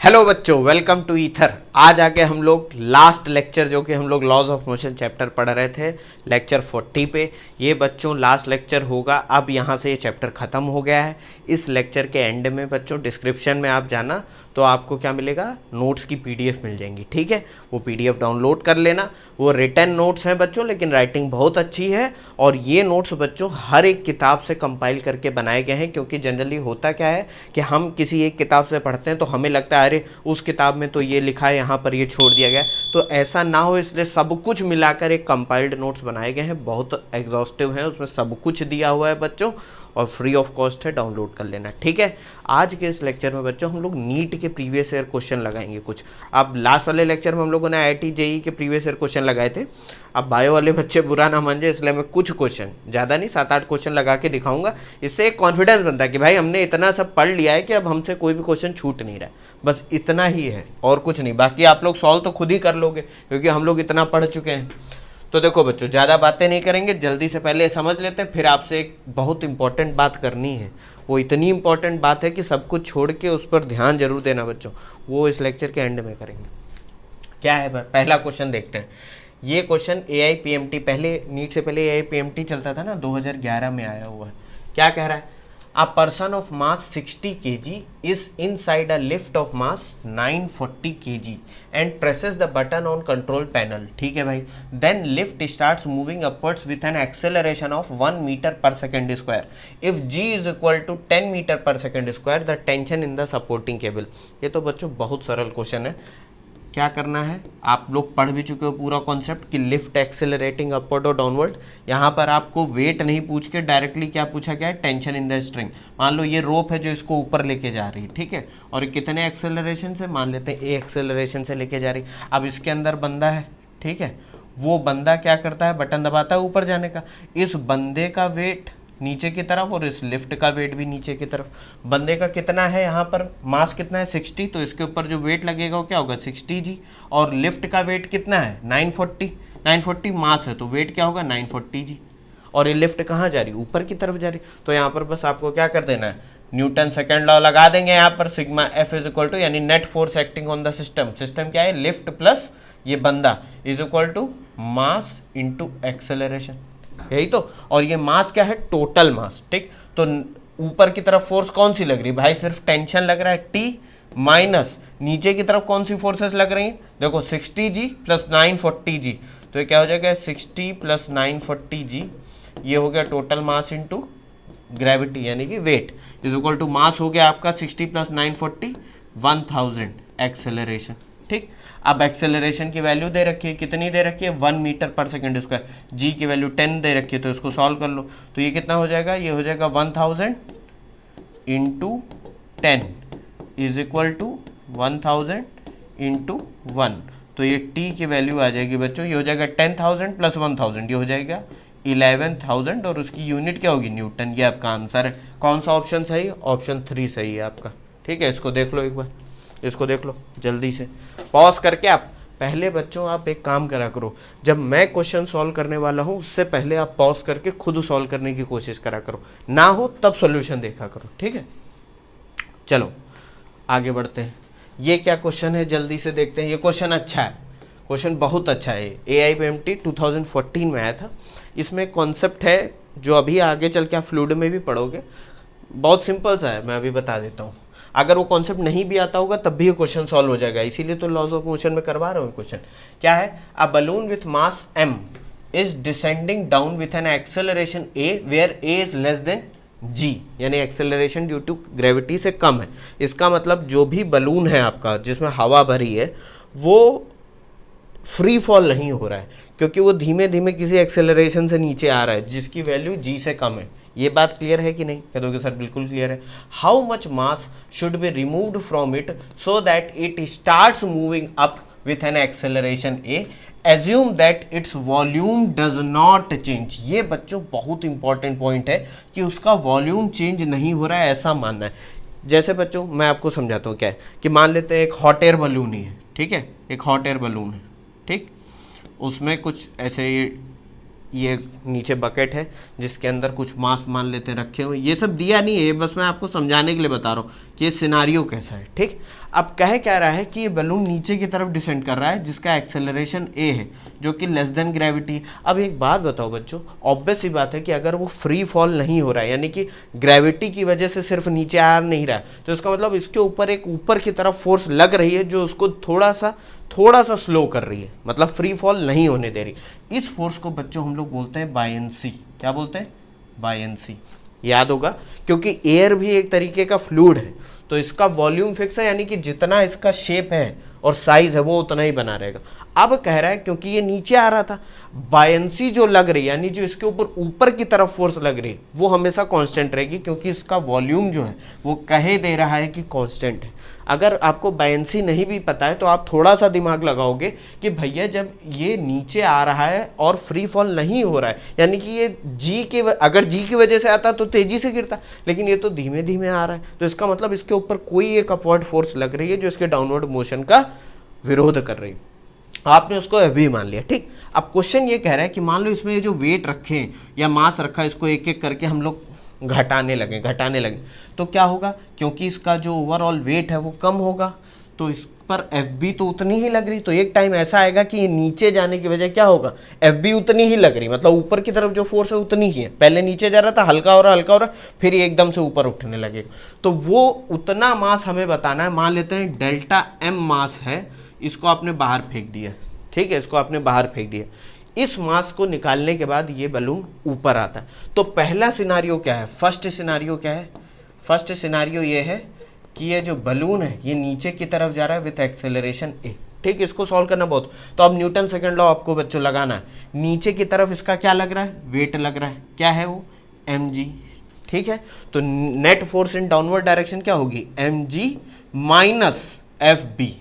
Hello बच्चों, welcome to ether. आज आके हम लोग लास्ट लेक्चर जो कि हम लोग लॉज ऑफ मोशन चैप्टर पढ़ रहे थे, लेक्चर 40 पे। ये बच्चों लास्ट लेक्चर होगा। अब यहाँ से ये चैप्टर ख़त्म हो गया है। इस लेक्चर के एंड में बच्चों डिस्क्रिप्शन में आप जाना तो आपको क्या मिलेगा, नोट्स की पीडीएफ मिल जाएंगी। ठीक है, वो पीडीएफ डाउनलोड कर लेना। वो रिटन नोट्स हैं बच्चों, लेकिन राइटिंग बहुत अच्छी है। और ये नोट्स बच्चों हर एक किताब से कंपाइल करके बनाए गए हैं, क्योंकि जनरली होता क्या है कि हम किसी एक किताब से पढ़ते हैं तो हमें लगता है अरे उस किताब में तो ये लिखा है, यहाँ पर ये छोड़ दिया गया। तो ऐसा ना हो, इसलिए सब कुछ मिलाकर एक कंपाइल्ड नोट्स बनाए गए हैं। बहुत एग्जॉस्टिव हैं, उसमें सब कुछ दिया हुआ है बच्चों, और फ्री ऑफ कॉस्ट है, डाउनलोड कर लेना। ठीक है, आज के इस लेक्चर में बच्चों हम लोग नीट के प्रीवियस ईयर क्वेश्चन लगाएंगे कुछ। अब लास्ट वाले लेक्चर में हम लोगों ने आईआईटी जेईई के प्रीवियस ईयर क्वेश्चन लगाए थे। अब बायो वाले बच्चे बुरा ना मान जाए, इसलिए मैं कुछ क्वेश्चन, ज़्यादा नहीं, 7-8 क्वेश्चन लगा के दिखाऊंगा। इससे एक कॉन्फिडेंस बनता है कि भाई हमने इतना सब पढ़ लिया है कि अब हमसे कोई भी क्वेश्चन छूट नहीं रहा है। बस इतना ही है और कुछ नहीं। बाकी आप लोग सॉल्व तो खुद ही कर लोगे, क्योंकि हम लोग इतना पढ़ चुके हैं। तो देखो बच्चों, ज़्यादा बातें नहीं करेंगे, जल्दी से पहले समझ लेते हैं, फिर आपसे एक बहुत इंपॉर्टेंट बात करनी है। वो इतनी इंपॉर्टेंट बात है कि सब कुछ छोड़ के उस पर ध्यान जरूर देना बच्चों। वो इस लेक्चर के एंड में करेंगे। क्या है, पहला क्वेश्चन देखते हैं। ये क्वेश्चन AIPMT, पहले नीट से पहले AIPMT चलता था ना, 2011 में आया हुआ है। क्या कह रहा है? A person of mass 60 kg is inside a lift of mass 940 kg and presses the button on control panel. ठीक है भाई। Then lift starts moving upwards with an acceleration of 1 meter per second square. If g is equal to 10 meter per second square, the tension in the supporting cable. ये तो बच्चों बहुत सरल question है। क्या करना है, आप लोग पढ़ भी चुके हो पूरा कॉन्सेप्ट कि लिफ्ट एक्सेलरेटिंग अपवर्ड और डाउनवर्ड। यहाँ पर आपको वेट नहीं पूछ के डायरेक्टली क्या पूछा गया है, टेंशन इन द स्ट्रिंग। मान लो ये रोप है जो इसको ऊपर लेके जा रही है, ठीक है, और कितने एक्सेलरेशन से, मान लेते हैं A एक्सेलरेशन से लेके जा रही। अब इसके अंदर बंदा है, ठीक है, वो बंदा क्या करता है, बटन दबाता है ऊपर जाने का। इस बंदे का वेट नीचे की तरफ और इस लिफ्ट का वेट भी नीचे की तरफ। बंदे का कितना है, यहाँ पर मास कितना है 60, तो इसके ऊपर जो वेट लगेगा वो क्या होगा 60g। और लिफ्ट का वेट कितना है 940 मास है, तो वेट क्या होगा 940g। और ये लिफ्ट कहाँ जा रही, ऊपर की तरफ जा रही। तो यहाँ पर बस आपको क्या कर देना है, न्यूटन सेकेंड लॉ लगा देंगे यहाँ पर। Sigma F is equal to, यानी net force acting on the system. System क्या है, लिफ्ट प्लस ये बंदा, is equal to mass into acceleration, यही तो। और ये मास क्या है, टोटल मास। ठीक, तो ऊपर की तरफ फोर्स कौन सी लग रही है भाई, सिर्फ टेंशन लग रहा है T, माइनस नीचे की तरफ कौन सी फोर्सेस लग रही हैं, देखो 60g प्लस 940g। तो ये क्या हो जाएगा 60 प्लस 940g, ये हो गया टोटल मास इंटू ग्रेविटी यानी कि weight, is equal to mass हो गया आपका 60 प्लस 940 1000 एक्सेलरेशन। ठीक, अब एक्सेलरेशन की वैल्यू दे रखी है, कितनी दे रखी है 1 मीटर पर सेकेंड स्क्वायर। जी की वैल्यू 10 दे रखी है, तो इसको सॉल्व कर लो। तो ये कितना हो जाएगा, ये हो जाएगा 1000 into 10 is equal to 1000 into 1। तो ये टी की वैल्यू आ जाएगी बच्चों, ये हो जाएगा 10,000 प्लस 1000, ये हो जाएगा 11,000, और उसकी यूनिट क्या होगी, न्यूटन। ये आपका आंसर है। कौन सा ऑप्शन सही, ऑप्शन 3 सही है आपका। ठीक है, इसको देख लो एक बार, इसको देख लो जल्दी से पॉज करके। आप पहले बच्चों आप एक काम करा करो, जब मैं क्वेश्चन सॉल्व करने वाला हूं उससे पहले आप पॉज करके खुद सॉल्व करने की कोशिश करा करो, ना हो तब सॉल्यूशन देखा करो। ठीक है, चलो आगे बढ़ते हैं। ये क्या क्वेश्चन है, जल्दी से देखते हैं। ये क्वेश्चन अच्छा है, क्वेश्चन बहुत अच्छा है। AIPMT 2014 में आया था। इसमें कॉन्सेप्ट है जो अभी आगे चल के आप फ्लूइड में भी पढ़ोगे, बहुत सिंपल सा है, मैं अभी बता देता हूँ। अगर वो कॉन्सेप्ट नहीं भी आता होगा तब भी ये क्वेश्चन सॉल्व हो जाएगा, इसीलिए तो लॉज ऑफ मोशन में करवा रहा हूँ क्वेश्चन। क्या है, a balloon with mass m is descending down with an acceleration a where a is less than g, यानी एक्सेलरेशन ड्यू टू ग्रेविटी से कम है। इसका मतलब जो भी बलून है आपका जिसमें हवा भरी है वो फ्री फॉल नहीं हो रहा है, क्योंकि वो धीमे धीमे किसी एक्सेलरेशन से नीचे आ रहा है जिसकी वैल्यू g से कम है। ये बात क्लियर है कि नहीं, कह दोगे सर बिल्कुल क्लियर है। How much mass should be removed from it so that it starts moving up with an acceleration a, assume that its volume does not change. ये बच्चों बहुत इंपॉर्टेंट पॉइंट है कि उसका वॉल्यूम चेंज नहीं हो रहा है, ऐसा मानना है। जैसे बच्चों मैं आपको समझाता हूँ क्या है, कि मान लेते हैं एक हॉट एयर बलून ही है, ठीक है, एक हॉट एयर बलून है, ठीक, उसमें कुछ ऐसे ये नीचे बकेट है जिसके अंदर कुछ मास मान लेते हैं रखे हुए। ये सब दिया नहीं है, बस मैं आपको समझाने के लिए बता रहा हूँ कि ये सिनारियो कैसा है। ठीक, अब कह क्या रहा है कि ये बलून नीचे की तरफ डिसेंड कर रहा है जिसका एक्सेलरेशन ए है जो कि लेस देन ग्रेविटी। अब एक बात बताओ बच्चों, ऑब्वियस सी बात है कि अगर वो फ्री फॉल नहीं हो रहा है यानी कि ग्रेविटी की वजह से सिर्फ नीचे आ नहीं रहा है, तो इसका मतलब इसके ऊपर एक ऊपर की तरफ फोर्स लग रही है जो उसको थोड़ा सा स्लो कर रही है, मतलब फ्री फॉल नहीं होने दे रही। इस फोर्स को बच्चों हम लोग बोलते हैं बायंसी। क्या बोलते हैं? बायंसी। याद होगा क्योंकि एयर भी एक तरीके का फ्लूइड है, तो इसका वॉल्यूम फिक्स है यानी कि जितना इसका शेप है और साइज है वो उतना ही बना रहेगा। अब कह रहा है क्योंकि ये नीचे आ रहा था, बायंसी जो लग रही है यानी जो इसके ऊपर की तरफ फोर्स लग रही है वो हमेशा कांस्टेंट रहेगी क्योंकि इसका वॉल्यूम जो है वो कहे दे रहा है कि कांस्टेंट है। अगर आपको बायंसी नहीं भी पता है तो आप थोड़ा सा दिमाग लगाओगे कि भैया जब ये नीचे आ रहा है और फ्री फॉल नहीं हो रहा है यानी कि ये अगर जी की वजह से आता तो तेजी से गिरता, लेकिन ये तो धीमे धीमे आ रहा है, तो इसका मतलब इसके ऊपर कोई एक अपवर्ड फोर्स लग रही है जो इसके डाउनवर्ड मोशन का विरोध कर रही है। आपने उसको भी मान लिया, ठीक। अब क्वेश्चन ये कह रहा है कि मान लो इसमें ये जो वेट रखे या मास रखा है इसको एक एक करके हम लोग घटाने लगे तो क्या होगा? क्योंकि इसका जो ओवरऑल वेट है वो कम होगा तो इस पर एफ बी तो उतनी ही लग रही, तो एक टाइम ऐसा आएगा कि ये नीचे जाने की वजह क्या होगा? एफ बी उतनी ही लग रही, मतलब ऊपर की तरफ जो फोर्स है उतनी ही है। पहले नीचे जा रहा था, हल्का हो रहा फिर ये एकदम से ऊपर उठने लगेगा, तो वो उतना मास हमें बताना है। मान लेते हैं डेल्टा एम मास है, इसको आपने बाहर फेंक दिया, ठीक है, इसको आपने बाहर फेंक दिया। इस मास को निकालने के बाद ये बलून ऊपर आता है। तो पहला सिनारियो क्या है? फर्स्ट सिनारियो क्या है? फर्स्ट सिनारियो ये है कि ये जो बलून है ये नीचे की तरफ जा रहा है विथ एक्सेलरेशन ए, ठीक। इसको सॉल्व करना बहुत, तो अब न्यूटन सेकंड लॉ आपको बच्चों लगाना है। नीचे की तरफ इसका क्या लग रहा है? वेट लग रहा है। क्या है वो? mg, ठीक है। तो net force in downward direction क्या होगी? mg minus F B.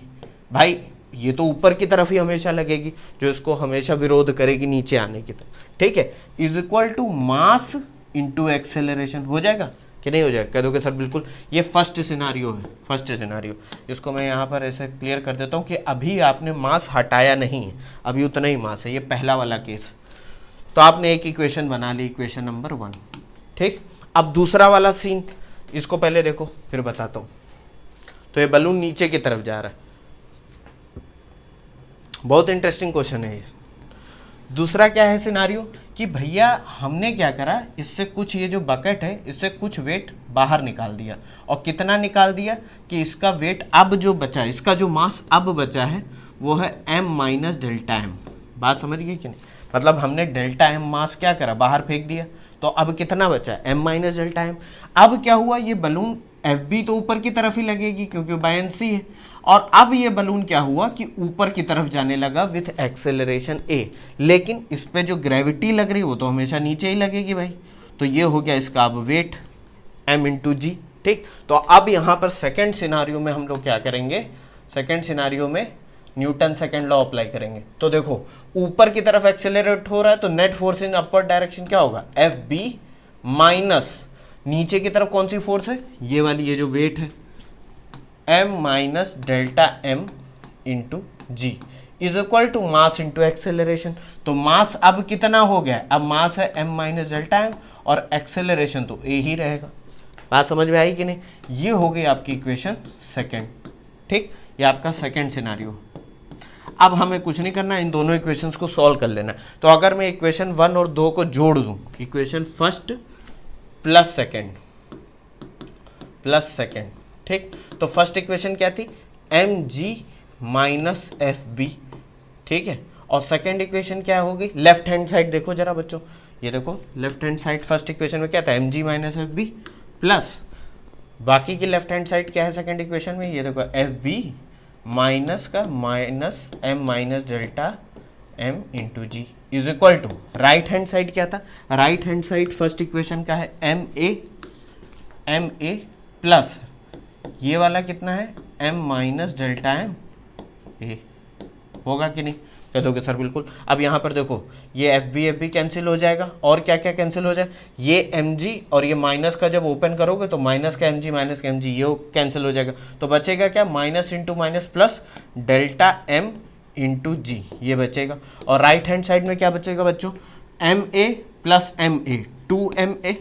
भाई ये तो ऊपर की तरफ ही हमेशा लगेगी जो इसको हमेशा विरोध करेगी नीचे आने की तरफ, ठीक है। Is equal to mass into acceleration. हो जाएगा कि नहीं हो जाएगा? कह दोगे सर बिल्कुल। ये फर्स्ट सिनारियो है, फर्स्ट सिनारियो। इसको मैं यहाँ पर ऐसे क्लियर कर देता हूँ कि अभी आपने मास हटाया नहीं है, अभी उतना ही मास है, ये पहला वाला केस। तो आपने एक इक्वेशन बना ली, इक्वेशन नंबर 1, ठीक। अब दूसरा वाला सीन, इसको पहले देखो फिर बताता हूँ। तो ये बलून नीचे की तरफ जा रहा है, बहुत इंटरेस्टिंग क्वेश्चन है ये। दूसरा क्या है सिनारियो कि भैया हमने क्या करा, इससे कुछ ये जो बकेट है इससे कुछ वेट बाहर निकाल दिया, और कितना निकाल दिया कि इसका वेट अब जो बचा है, इसका जो मास अब बचा है वो है m माइनस डेल्टा एम। बात समझ गई कि नहीं? मतलब हमने डेल्टा एम मास क्या करा, बाहर फेंक दिया, तो अब कितना बचा? m minus delta M. अब क्या हुआ, ये बलून एफ बी तो ऊपर की तरफ ही लगेगी क्योंकि बायंसी है, और अब ये बलून क्या हुआ कि ऊपर की तरफ जाने लगा विथ एक्सेलरेशन ए, लेकिन इस पे जो ग्रेविटी लग रही है वो तो हमेशा नीचे ही लगेगी भाई। तो ये हो गया इसका अब वेट m इंटू जी, ठीक। तो अब यहाँ पर सेकेंड सिनारियो में हम लोग क्या करेंगे? सेकेंड सिनारियो में न्यूटन सेकेंड लॉ अप्लाई करेंगे। तो देखो ऊपर की तरफ एक्सेलरेट हो रहा है तो net force in upward direction क्या होगा? एफ बी माइनस नीचे की तरफ कौन सी फोर्स है? ये वाली, ये जो वेट है, m minus delta M into G is equal to mass into acceleration. तो मास अब कितना हो गया? अब मास है m माइनस डेल्टा एम और एक्सेलरेशन तो a ही रहेगा। बात समझ में आई कि नहीं? ये हो गई आपकी इक्वेशन सेकेंड, ठीक। ये आपका सेकेंड सिनारियो। अब हमें कुछ नहीं करना, इन दोनों इक्वेशंस को सॉल्व कर लेना। तो अगर मैं इक्वेशन 1 और 2 को जोड़ दूं, इक्वेशन फर्स्ट प्लस सेकेंड, ठीक। तो फर्स्ट इक्वेशन क्या थी? M G minus F B, ठीक है। और सेकेंड इक्वेशन क्या होगी? लेफ्ट हैंड साइड देखो जरा बच्चों, ये देखो left hand side first equation में क्या था? M G minus F B plus बाकी की लेफ्ट हैंड साइड क्या है सेकेंड इक्वेशन में? ये देखो एफ बी माइनस का minus M minus delta M into G is equal to right hand side क्या था? Right hand side first equation का है एम ए प्लस ये वाला कितना है? m minus delta M A. होगा कि नहीं? कह दोगे सर बिल्कुल। अब यहाँ पर देखो ये एफ बी कैंसिल हो जाएगा, और क्या क्या कैंसिल हो जाए? ये mg और ये माइनस का जब ओपन करोगे तो माइनस का mg ये कैंसिल हो जाएगा, तो बचेगा क्या? Minus into minus plus delta m into g, ये बचेगा। और राइट हैंड साइड में क्या बचेगा बच्चों? M A plus M A, 2ma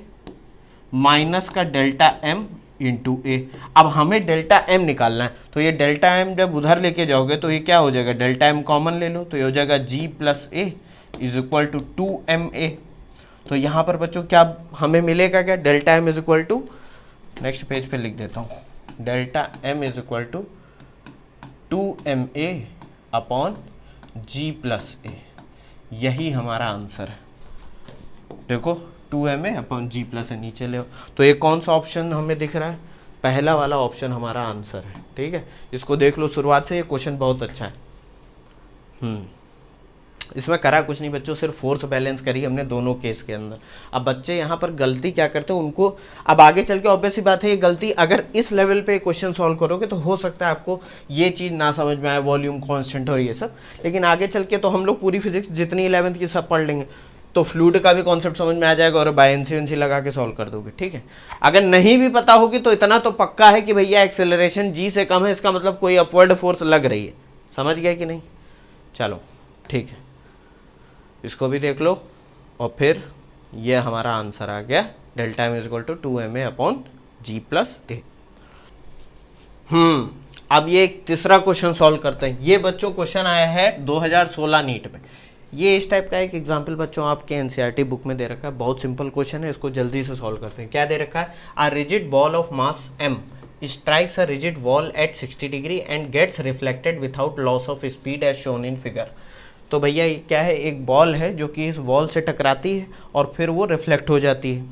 minus का डेल्टा m इंटू ए। अब हमें डेल्टा एम निकालना है, तो ये डेल्टा एम जब उधर लेके जाओगे तो ये क्या हो जाएगा, डेल्टा एम कॉमन ले लो तो ये हो जाएगा g plus a is equal to 2ma। तो यहाँ पर बच्चों क्या हमें मिलेगा, क्या delta m is equal to, next page पे लिख देता हूँ, delta m is equal to 2ma upon g plus a. यही हमारा आंसर है। देखो 2ma अपॉन जी प्लस ए नीचे ले, तो ये कौन सा ऑप्शन हमें दिख रहा है, पहला वाला ऑप्शन हमारा आंसर है। ठीक है, इसको देख लो शुरुआत से, ये क्वेश्चन बहुत अच्छा है। इसमें करा कुछ नहीं बच्चों, सिर्फ फोर्स बैलेंस करी हमने दोनों केस के अंदर। अब बच्चे यहाँ पर गलती क्या करते हैं उनको, अब आगे चल के ऑब्वियस सी बात है, ये गलती अगर इस लेवल पे क्वेश्चन सॉल्व करोगे तो हो सकता है आपको ये चीज़ ना समझ में आए, वॉल्यूम कांस्टेंट और ये सब, लेकिन आगे चल के तो हम लोग पूरी फिजिक्स जितनी 11th की सब पढ़ लेंगे, तो फ्लूइड का भी कॉन्सेप्ट समझ में आ जाएगा और बाय एनसी लगा के सॉल्व कर दोगे। ठीक है, अगर नहीं भी पता होगी तो इतना तो पक्का है कि भैया एक्सेलरेशन जी से कम है, इसका मतलब कोई अपवर्ड फोर्स लग रही है। समझ गए कि नहीं? चलो ठीक है, इसको भी देख लो, और फिर ये हमारा आंसर आ गया, delta m is equal to 2ma upon g plus a. अब ये एक तीसरा क्वेश्चन सॉल्व करते हैं। ये बच्चों क्वेश्चन आया है 2016 नीट में। ये इस टाइप का एक एग्जाम्पल बच्चों आपके एनसीईआरटी बुक में दे रखा है, बहुत सिंपल क्वेश्चन है, इसको जल्दी से सॉल्व करते हैं। क्या दे रखा है, a rigid ball of mass m strikes a rigid wall at 60 degree and gets reflected without loss of speed as shown in figure। तो भैया ये क्या है, एक बॉल है जो कि इस वॉल से टकराती है और फिर वो रिफ्लेक्ट हो जाती है।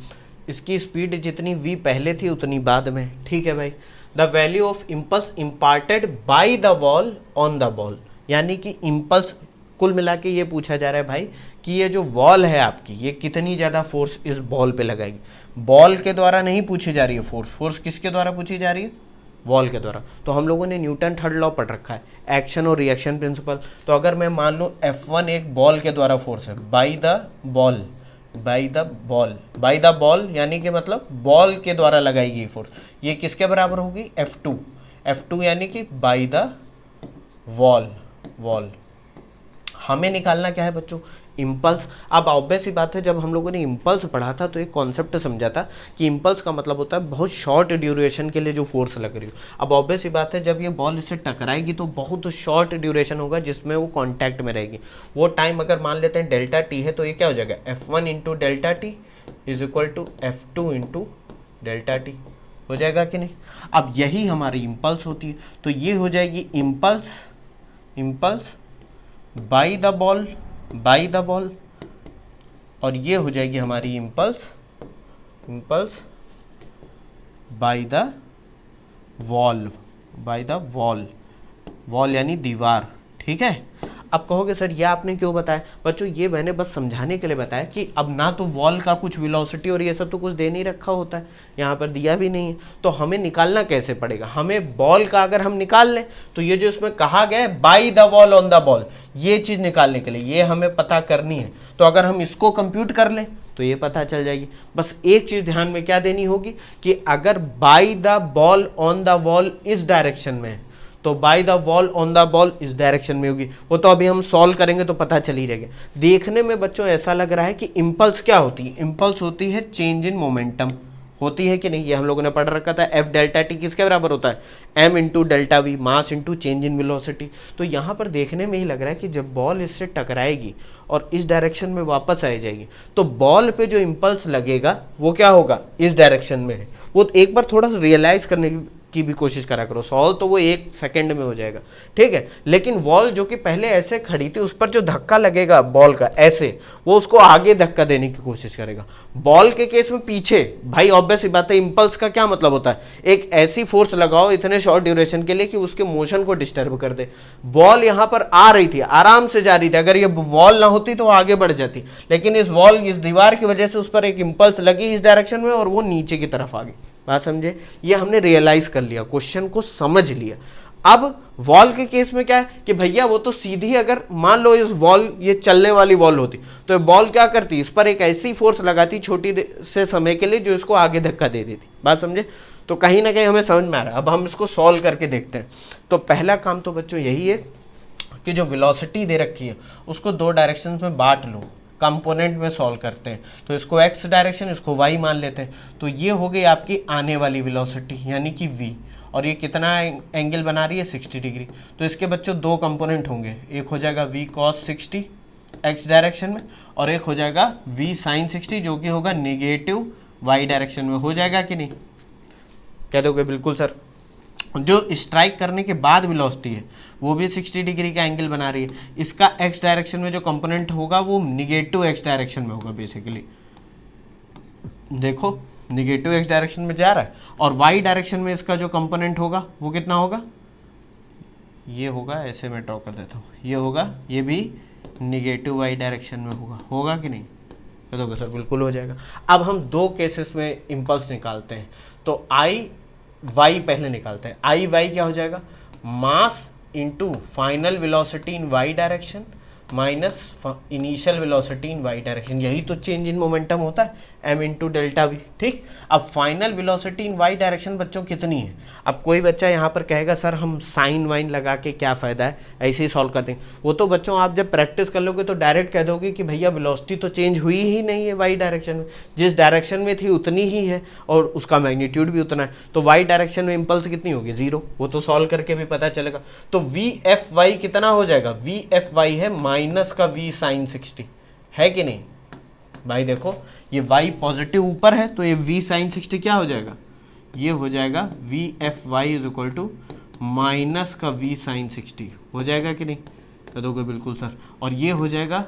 इसकी स्पीड जितनी v पहले थी उतनी बाद में। ठीक है भाई, the value of impulse imparted by the wall on the ball, यानी कि इम्पल्स, कुल मिला के ये पूछा जा रहा है भाई कि ये जो वॉल है आपकी, ये कितनी ज़्यादा फोर्स इस बॉल पे लगाएगी। बॉल के द्वारा नहीं पूछी जा रही है फोर्स, फोर्स किसके द्वारा पूछी जा रही है, वॉल के द्वारा। तो हम लोगों ने न्यूटन थर्ड लॉ पढ़ रखा है, एक्शन और रिएक्शन प्रिंसिपल। तो अगर मैं मान लूँ F1 एक बॉल के द्वारा फोर्स है, by the ball, by the ball, by the ball यानी कि मतलब बॉल के द्वारा लगाएगी फोर्स, ये किसके बराबर होगी, F2, F2 यानी कि बाई द वॉल, वॉल। हमें निकालना क्या है बच्चों, इम्पल्स। अब ऑब्वियस ही बात है, जब हम लोगों ने इम्पल्स पढ़ा था तो एक कॉन्सेप्ट समझा था कि इम्पल्स का मतलब होता है बहुत शॉर्ट ड्यूरेशन के लिए जो फोर्स लग रही हो। अब ऑब्वियस ही बात है, जब ये बॉल इससे टकराएगी तो बहुत शॉर्ट ड्यूरेशन होगा जिसमें वो कांटेक्ट में रहेगी। वो टाइम अगर मान लेते हैं डेल्टा टी है, तो ये क्या हो जाएगा, F1 into delta T is equal to F2 into delta T, हो जाएगा कि नहीं। अब यही हमारी इम्पल्स होती है, तो ये हो जाएगी impulse, impulse by the ball, by the ball, और ये हो जाएगी हमारी impulse, impulse by the wall, by the wall, wall यानी दीवार। ठीक है, अब कहोगे सर ये आपने क्यों बताया, बच्चों ये मैंने बस समझाने के लिए बताया कि अब ना तो वॉल का कुछ वेलोसिटी और ये सब तो कुछ दे नहीं रखा होता है, यहाँ पर दिया भी नहीं है, तो हमें निकालना कैसे पड़ेगा, हमें बॉल का अगर हम निकाल लें तो ये जो इसमें कहा गया है by the wall on the ball, ये चीज़ निकालने के लिए ये हमें पता करनी है। तो अगर हम इसको कंप्यूट कर लें तो ये पता चल जाएगी। बस एक चीज़ ध्यान में क्या देनी होगी कि अगर by the ball on the wall इस डायरेक्शन में है तो by the wall on the ball इस डायरेक्शन में होगी। वो तो अभी हम सॉल्व करेंगे तो पता चल ही जाएगा। देखने में बच्चों ऐसा लग रहा है कि इम्पल्स क्या होती है, इम्पल्स होती है चेंज इन मोमेंटम, होती है कि नहीं, ये हम लोगों ने पढ़ रखा था। एफ डेल्टा टी किसके बराबर होता है, M into delta V, mass into change in velocity. तो यहाँ पर देखने में ही लग रहा है कि जब बॉल इससे टकराएगी और इस डायरेक्शन में वापस आ जाएगी तो बॉल पे जो इम्पल्स लगेगा वो क्या होगा, इस डायरेक्शन में है। वो एक बार थोड़ा सा रियलाइज करने की भी कोशिश करा करो, सॉल्व तो वो 1 सेकंड में हो जाएगा, ठीक है। लेकिन बॉल जो कि पहले ऐसे खड़ी थी, उस पर जो धक्का लगेगा बॉल का ऐसे, वो उसको आगे धक्का देने की कोशिश करेगा। बॉल के केस में पीछे, भाई ऑब्वियस ही बात है, इंपल्स का क्या मतलब होता है, एक ऐसी फोर्स लगाओ इतने शॉर्ट ड्यूरेशन के लिए कि उसके मोशन को डिस्टर्ब कर दे। बॉल यहाँ पर आ रही थी, आराम से जा रही थी, अगर ये वॉल ना होती तो आगे बढ़ जाती, लेकिन इस वॉल, इस दीवार की वजह से उस पर एक इंपल्स लगी इस डायरेक्शन में और वो नीचे की तरफ आ गई। बात समझे, ये हमने रियलाइज कर लिया, क्वेश्चन को समझ लिया। अब वॉल के केस में क्या है कि भैया वो तो सीधी, अगर मान लो इस वॉल, ये चलने वाली वॉल होती तो बॉल क्या करती, इस पर एक ऐसी फोर्स लगाती छोटी से समय के लिए जो इसको आगे धक्का दे देती। बात समझे, तो कहीं ना कहीं हमें समझ में आ रहा है। अब हम इसको सॉल्व करके देखते हैं। तो पहला काम तो बच्चों यही है कि जो वेलोसिटी दे रखी है उसको 2 डायरेक्शंस में बांट लो, कंपोनेंट में सॉल्व करते हैं, तो इसको एक्स डायरेक्शन, इसको वाई मान लेते हैं, तो ये हो गई आपकी आने वाली वेलोसिटी यानी कि वी, और ये कितना एंगल बना रही है 60 डिग्री। तो इसके बच्चों दो कंपोनेंट होंगे, एक हो जाएगा वी कॉस 60 एक्स डायरेक्शन में, और एक हो जाएगा वी साइन 60 जो कि होगा नेगेटिव वाई डायरेक्शन में। हो जाएगा कि नहीं, कह दोगे बिल्कुल सर। जो स्ट्राइक करने के बाद वेलोसिटी है वो भी 60 डिग्री का एंगल बना रही है, इसका एक्स डायरेक्शन में जो कंपोनेंट होगा वो निगेटिव एक्स डायरेक्शन में होगा बेसिकली, देखो निगेटिव एक्स डायरेक्शन में जा रहा है, और वाई डायरेक्शन में इसका जो कंपोनेंट होगा वो कितना होगा, ये होगा, ऐसे मैं ड्रॉ कर देता हूँ, ये होगा, ये भी निगेटिव वाई डायरेक्शन में होगा। होगा कि नहीं, कह दोगे सर बिल्कुल हो जाएगा। अब हम दो केसेस में इम्पल्स निकालते हैं, तो आई वाई पहले निकालते हैं। आई वाई क्या हो जाएगा, mass into final velocity in Y direction minus initial velocity in Y direction, यही तो चेंज इन मोमेंटम होता है, m इंटू डेल्टा वी। ठीक, अब final velocity in Y direction बच्चों कितनी है। अब कोई बच्चा यहाँ पर कहेगा सर हम साइन वाइन लगा के क्या फ़ायदा है, ऐसे ही सॉल्व कर देंगे। वो तो बच्चों आप जब प्रैक्टिस कर लोगे तो डायरेक्ट कह दोगे कि भैया वेलोसिटी तो चेंज हुई ही नहीं है वाई डायरेक्शन में, जिस डायरेक्शन में थी उतनी ही है और उसका मैग्नीट्यूड भी उतना है, तो वाई डायरेक्शन में इम्पल्स कितनी होगी, 0। वो तो सॉल्व करके भी पता चलेगा। तो वी एफ वाई कितना हो जाएगा, वी एफ वाई है माइनस का वी साइन 60, है कि नहीं भाई। देखो ये y पॉजिटिव ऊपर है तो ये v साइन 60 क्या हो जाएगा, ये हो जाएगा V F Y is equal to minus का v साइन 60, हो जाएगा कि नहीं, कह दोगे बिल्कुल सर। और ये हो जाएगा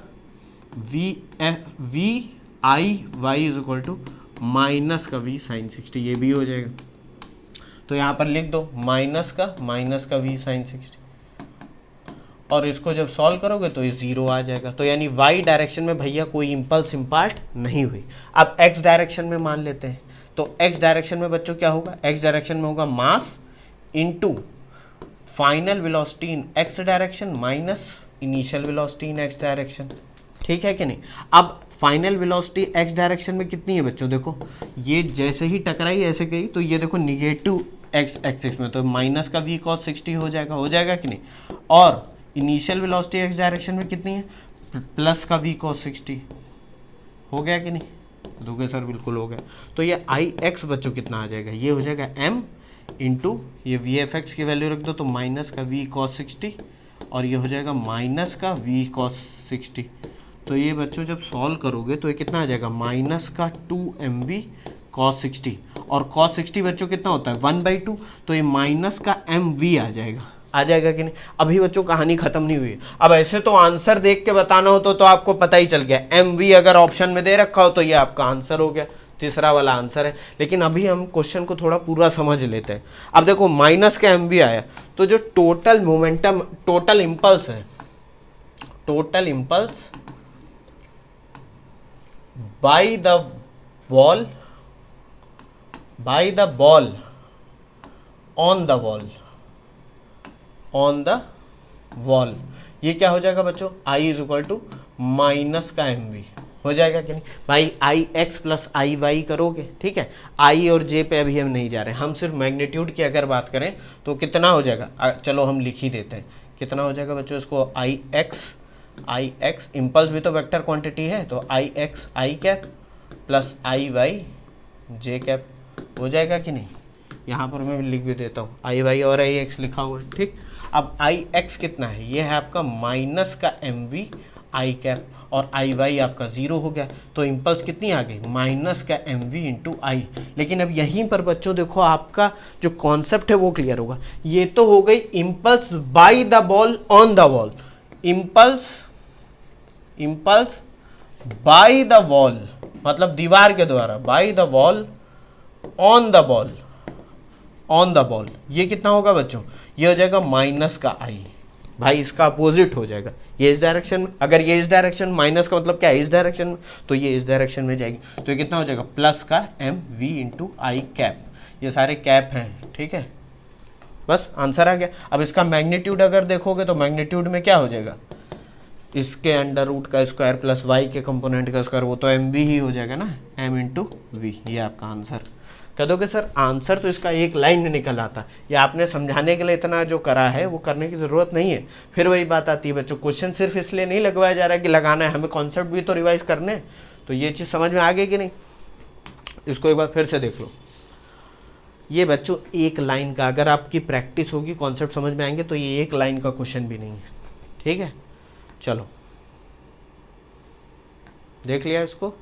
v i y is equal to minus का v साइन 60, ये भी हो जाएगा। तो यहाँ पर लिख दो माइनस का v साइन 60, और इसको जब सॉल्व करोगे तो ये 0 आ जाएगा। तो यानी y डायरेक्शन में भैया कोई इम्पल्स इम्पार्ट नहीं हुई। अब x डायरेक्शन में मान लेते हैं, तो x डायरेक्शन में बच्चों क्या होगा, x डायरेक्शन में होगा मास इनटू फाइनल वेलोसिटी इन x direction minus initial velocity इन x डायरेक्शन, ठीक है कि नहीं। अब फाइनल वेलोसिटी x डायरेक्शन में कितनी है बच्चों, देखो ये जैसे ही टकराई ऐसे गई, तो ये देखो निगेटिव x एक्सिस में, तो माइनस का v cos 60 हो जाएगा कि नहीं। और इनिशियल वेलोसिटी एक्स डायरेक्शन में कितनी है, प्लस का v cos 60, हो गया कि नहीं, दोगे सर बिल्कुल हो गया। तो ये आई एक्स बच्चों कितना आ जाएगा, ये हो जाएगा m इंटू ये वी एफ एक्स की वैल्यू रख दो तो माइनस का v cos 60, और ये हो जाएगा माइनस का v cos 60। तो ये बच्चों जब सॉल्व करोगे तो ये कितना आ जाएगा, माइनस का 2mv cos 60, और cos 60 बच्चों कितना होता है 1/2, तो ये माइनस का mv आ जाएगा कि नहीं। अभी बच्चों कहानी खत्म नहीं हुई। अब ऐसे तो आंसर देख के बताना हो तो आपको पता ही चल गया, mv अगर ऑप्शन में दे रखा हो तो ये आपका आंसर हो गया, तीसरा वाला आंसर है। लेकिन अभी हम क्वेश्चन को थोड़ा पूरा समझ लेते हैं। अब देखो माइनस का mv आया, तो जो टोटल मोमेंटम, टोटल इम्पल्स है, total impulse by the ball on the wall, ये क्या हो जाएगा बच्चों, I is equal to minus का mv, हो जाएगा कि नहीं भाई। I x plus I y करोगे, ठीक है, आई और जे पे अभी हम नहीं जा रहे हैं, हम सिर्फ मैग्नीट्यूड की अगर बात करें तो कितना हो जाएगा, चलो हम लिख ही देते हैं, कितना हो जाएगा बच्चों, इसको आई एक्स इम्पल्स भी तो वेक्टर क्वांटिटी है, तो आई x I cap plus I Y J cap, हो जाएगा कि नहीं। यहाँ पर मैं लिख भी देता हूँ आई वाई और आई एक्स लिखा हुआ है, ठीक। अब आई एक्स कितना है, ये है आपका माइनस का mv आई कैप, और आई वाई आपका 0 हो गया, तो इम्पल्स कितनी आ गई, माइनस का mv इंटू आई। लेकिन अब यहीं पर बच्चों देखो आपका जो कॉन्सेप्ट है वो क्लियर होगा। ये तो हो गई impulse by the ball on the wall, impulse by the wall मतलब दीवार के द्वारा, by the wall on the ball, ये कितना होगा बच्चों, ये हो जाएगा माइनस का आई। भाई इसका अपोजिट हो जाएगा, ये इस डायरेक्शन में, अगर ये इस डायरेक्शन माइनस का मतलब क्या है इस डायरेक्शन में, तो ये इस डायरेक्शन में जाएगी, तो ये कितना हो जाएगा प्लस का mv इंटू आई कैप, ये सारे कैप हैं, ठीक है, बस आंसर आ गया। अब इसका मैग्नीट्यूड अगर देखोगे तो मैग्नीट्यूड में क्या हो जाएगा, इसके अंडर रूट का स्क्वायर प्लस वाई के कंपोनेंट का स्क्वायर, वो तो एम वी ही हो जाएगा ना, एम इंटू वी। ये आपका आंसर। कह दोगे सर आंसर तो इसका एक लाइन में निकल आता, ये आपने समझाने के लिए इतना जो करा है वो करने की ज़रूरत नहीं है। फिर वही बात आती है बच्चों, क्वेश्चन सिर्फ इसलिए नहीं लगवाया जा रहा है कि लगाना है, हमें कॉन्सेप्ट भी तो रिवाइज करने हैं। तो ये चीज़ समझ में आ गई कि नहीं, इसको एक बार फिर से देख लो। ये बच्चों एक लाइन का, अगर आपकी प्रैक्टिस होगी कॉन्सेप्ट समझ में आएंगे, तो ये एक लाइन का क्वेश्चन भी नहीं है। ठीक है, चलो देख लिया इसको।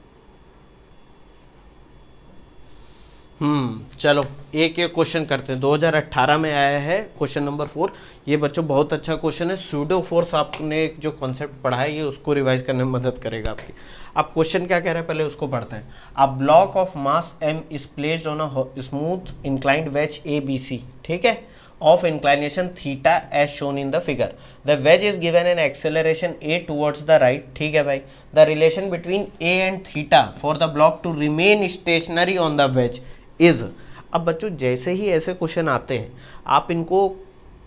चलो एक क्वेश्चन करते हैं, 2018 में आया है क्वेश्चन नंबर 4। ये बच्चों बहुत अच्छा क्वेश्चन है, सूडो फोर्स आपने जो कॉन्सेप्ट पढ़ा है ये उसको रिवाइज करने में मदद करेगा आपकी। अब क्वेश्चन क्या कह रहा है पहले उसको पढ़ते हैं। A block of mass m is placed on a smooth inclined wedge ABC, ठीक है, of inclination theta as shown in the figure. The wedge is given an acceleration a towards the right, ठीक है भाई। The relation between a and theta for the block to remain stationary on the wedge is। अब बच्चों जैसे ही ऐसे question आते हैं आप इनको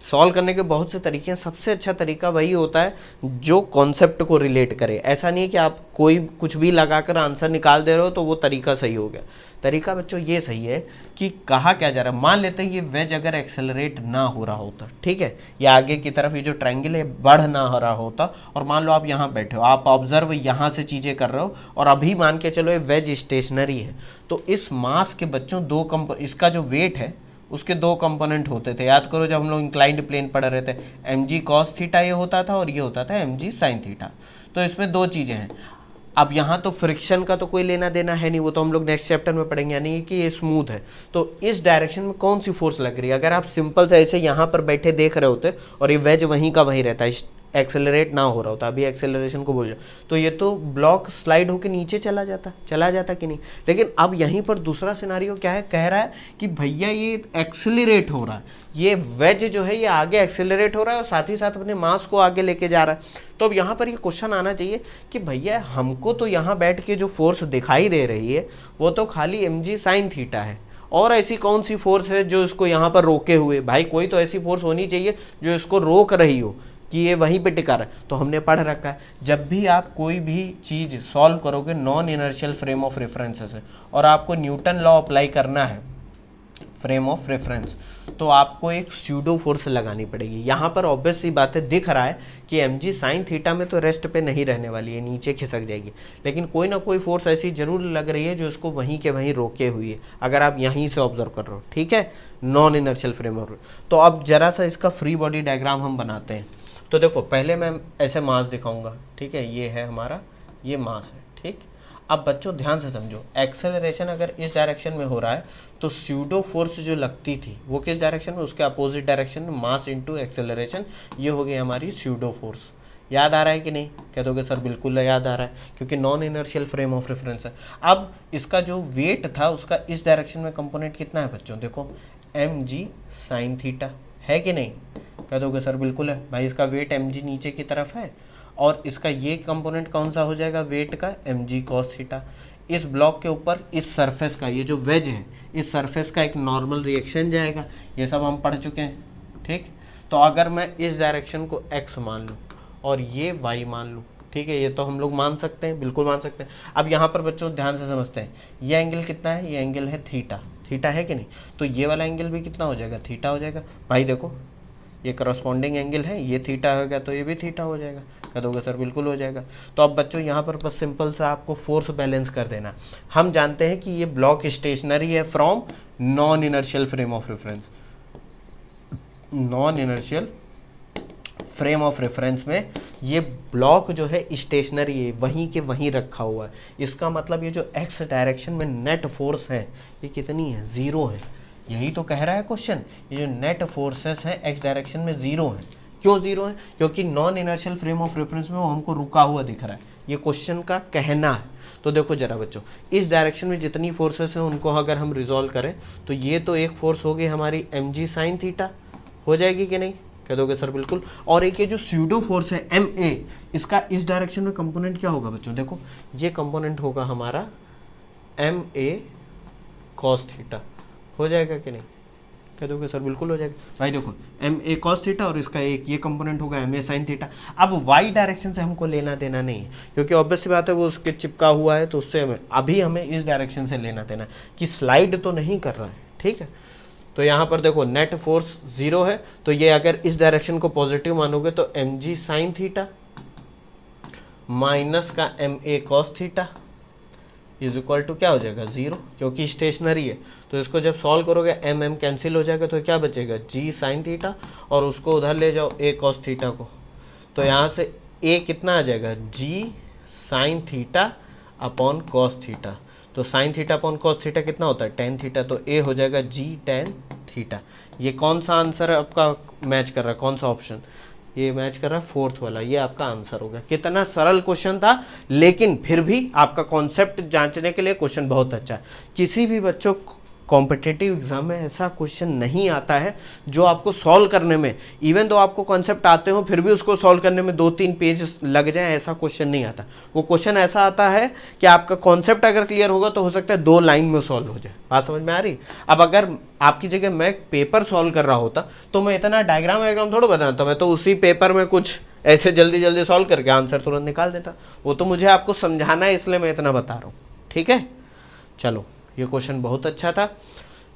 सॉल्व करने के बहुत से तरीके हैं, सबसे अच्छा तरीका वही होता है जो कॉन्सेप्ट को रिलेट करे। ऐसा नहीं है कि आप कोई कुछ भी लगाकर आंसर निकाल दे रहे हो तो वो तरीका सही हो गया। तरीका बच्चों ये सही है कि कहा क्या जा रहा है। मान लेते हैं ये वेज अगर एक्सेलरेट ना हो रहा होता, ठीक है, या आगे की तरफ ये जो ट्रायंगल है बढ़ ना हो रहा होता, और मान लो आप यहाँ बैठे हो, आप ऑब्जर्व यहाँ से चीज़ें कर रहे हो, और अभी मान के चलो ये वेज स्टेशनरी है, तो इस मास के बच्चों इसका जो वेट है उसके दो कंपोनेंट होते थे। याद करो जब हम लोग इंक्लाइंड प्लेन पढ़ रहे थे, mg cos थीटा ये होता था और ये होता था mg sin थीटा। तो इसमें दो चीज़ें हैं। अब यहाँ तो फ्रिक्शन का तो कोई लेना देना है नहीं, वो तो हम लोग नेक्स्ट चैप्टर में पढ़ेंगे, यानी कि ये स्मूथ है। तो इस डायरेक्शन में कौन सी फोर्स लग रही है, अगर आप सिंपल से ऐसे यहाँ पर बैठे देख रहे होते और ये वेज वहीं का वहीं रहता है, एक्सेलरेट ना हो रहा होता, अभी एक्सेलरेशन को बोल जाओ, तो ये तो ब्लॉक स्लाइड होकर नीचे चला जाता कि नहीं। लेकिन अब यहीं पर दूसरा सिनारियो क्या है, कह रहा है कि भैया ये एक्सेलरेट हो रहा है, ये वेज जो है ये आगे एक्सेलरेट हो रहा है और साथ ही साथ अपने मास को आगे लेके जा रहा है। तो अब यहाँ पर ये क्वेश्चन आना चाहिए कि भैया हमको तो यहाँ बैठ के जो फोर्स दिखाई दे रही है वो तो खाली mg sin थीटा है, और ऐसी कौन सी फोर्स है जो इसको यहाँ पर रोके हुए। भाई कोई तो ऐसी फोर्स होनी चाहिए जो इसको रोक रही हो कि ये वहीं पे टिका रहा है। तो हमने पढ़ रखा है जब भी आप कोई भी चीज़ सॉल्व करोगे non inertial frame of reference से, और आपको न्यूटन लॉ अप्लाई करना है फ्रेम ऑफ रेफरेंस, तो आपको एक स्यूडो फोर्स लगानी पड़ेगी। यहाँ पर ऑब्वियस सी बात है, दिख रहा है कि mg sin थीटा में तो रेस्ट पे नहीं रहने वाली है, नीचे खिसक जाएगी, लेकिन कोई ना कोई फोर्स ऐसी जरूर लग रही है जो इसको वहीं के वहीं रोके हुई है, अगर आप यहीं से ऑब्जर्व कर रहे हो, ठीक है, नॉन इनर्शियल फ्रेम ऑफ। तो अब जरा सा इसका फ्री बॉडी डायग्राम हम बनाते हैं। तो देखो पहले मैं ऐसे मास दिखाऊंगा, ठीक है, ये है हमारा, ये मास है, ठीक। अब बच्चों ध्यान से समझो, एक्सेलरेशन अगर इस डायरेक्शन में हो रहा है तो स्यूडो फोर्स जो लगती थी वो किस डायरेक्शन में, उसके अपोजिट डायरेक्शन में, मास इनटू एक्सेलरेशन, ये हो गई हमारी स्यूडो फोर्स। याद आ रहा है कि नहीं, कह दोगे सर बिल्कुल याद आ रहा है, क्योंकि non inertial frame of reference है। अब इसका जो वेट था उसका इस डायरेक्शन में कंपोनेंट कितना है बच्चों, देखो mg sin थीटा है कि नहीं, कह दोगे सर बिल्कुल है भाई, इसका वेट mg नीचे की तरफ है, और इसका ये कंपोनेंट कौन सा हो जाएगा वेट का, mg cos थीटा। इस ब्लॉक के ऊपर इस सरफेस का, ये जो वेज है, इस सरफेस का एक नॉर्मल रिएक्शन जाएगा, ये सब हम पढ़ चुके हैं, ठीक। तो अगर मैं इस डायरेक्शन को x मान लूँ और ये y मान लूँ, ठीक है, ये तो हम लोग मान सकते हैं, बिल्कुल मान सकते हैं। अब यहाँ पर बच्चों ध्यान से समझते हैं, ये एंगल कितना है, ये एंगल है थीटा, थीटा है कि नहीं, तो ये वाला एंगल भी कितना हो जाएगा, थीटा हो जाएगा। भाई देखो ये करस्पॉन्डिंग एंगल है, ये थीटा हो गया तो ये भी थीटा हो जाएगा, कह दोगे सर बिल्कुल हो जाएगा। तो अब बच्चों यहाँ पर बस सिंपल सा आपको फोर्स बैलेंस कर देना। हम जानते हैं कि ये ब्लॉक स्टेशनरी है from non inertial frame of reference, non inertial frame of reference में ये ब्लॉक जो है स्टेशनरी है, वहीं के वहीं रखा हुआ है। इसका मतलब ये जो एक्स डायरेक्शन में नेट फोर्स है ये कितनी है, ज़ीरो है। यही तो कह रहा है क्वेश्चन, ये जो नेट फोर्सेस हैं एक्स डायरेक्शन में ज़ीरो है। क्यों ज़ीरो है, क्योंकि non inertial frame of reference में वो हमको रुका हुआ दिख रहा है, ये क्वेश्चन का कहना है। तो देखो जरा बच्चों, इस डायरेक्शन में जितनी फोर्सेस हैं उनको अगर हम रिजॉल्व करें तो ये तो एक फोर्स होगी हमारी mg sin थीटा, हो जाएगी कि नहीं, कह दोगे सर बिल्कुल। और एक ये जो स्यूडो फोर्स है ma, इसका इस डायरेक्शन में कंपोनेंट क्या होगा बच्चों, देखो ये कंपोनेंट होगा हमारा ma cos थीटा, हो जाएगा कि नहीं, कह दोगे सर बिल्कुल हो जाएगा। भाई देखो एम ए कॉस थीटा और इसका एक ये कंपोनेंट होगा एम ए साइन थीटा। अब वाई डायरेक्शन से हमको लेना देना नहीं है, क्योंकि ऑब्वियस सी बात है वो उसके चिपका हुआ है, तो उससे हमें इस डायरेक्शन से लेना देना है कि स्लाइड तो नहीं कर रहा है, ठीक है। तो यहाँ पर देखो नेट फोर्स 0 है, तो ये अगर इस डायरेक्शन को पॉजिटिव मानोगे तो m g sine theta minus का m a cos theta is equal to क्या हो जाएगा 0, क्योंकि स्टेशनरी है। तो इसको जब सॉल्व करोगे एम एम कैंसिल हो जाएगा, तो क्या बचेगा जी साइन थीटा, और उसको उधर ले जाओ ए कॉस थीटा को, तो यहाँ से ए कितना आ जाएगा g sine theta upon cos theta. तो sine theta upon cos theta कितना होता है टेन थीटा, तो ए हो जाएगा जी टेन थीटा। ये कौन सा आंसर है आपका मैच कर रहा है, कौन सा ऑप्शन ये मैच कर रहा है, फोर्थ वाला, ये आपका आंसर होगा। कितना सरल क्वेश्चन था, लेकिन फिर भी आपका कॉन्सेप्ट जांचने के लिए क्वेश्चन बहुत अच्छा है। किसी भी बच्चों कॉम्पिटिटिव एग्जाम में ऐसा क्वेश्चन नहीं आता है जो आपको सॉल्व करने में, इवन दो आपको कॉन्सेप्ट आते हो फिर भी उसको सॉल्व करने में 2-3 पेज लग जाए, ऐसा क्वेश्चन नहीं आता। वो क्वेश्चन ऐसा आता है कि आपका कॉन्सेप्ट अगर क्लियर होगा तो हो सकता है 2 लाइन में सॉल्व हो जाए। बात समझ में आ रही। अब अगर आपकी जगह मैं पेपर सॉल्व कर रहा होता तो मैं इतना डायग्राम वायग्राम थोड़ा बताता, मैं तो उसी पेपर में कुछ ऐसे जल्दी जल्दी सॉल्व करके आंसर तुरंत निकाल देता। वो तो मुझे आपको समझाना है, इसलिए मैं इतना बता रहा हूँ, ठीक है। चलो ये क्वेश्चन बहुत अच्छा था।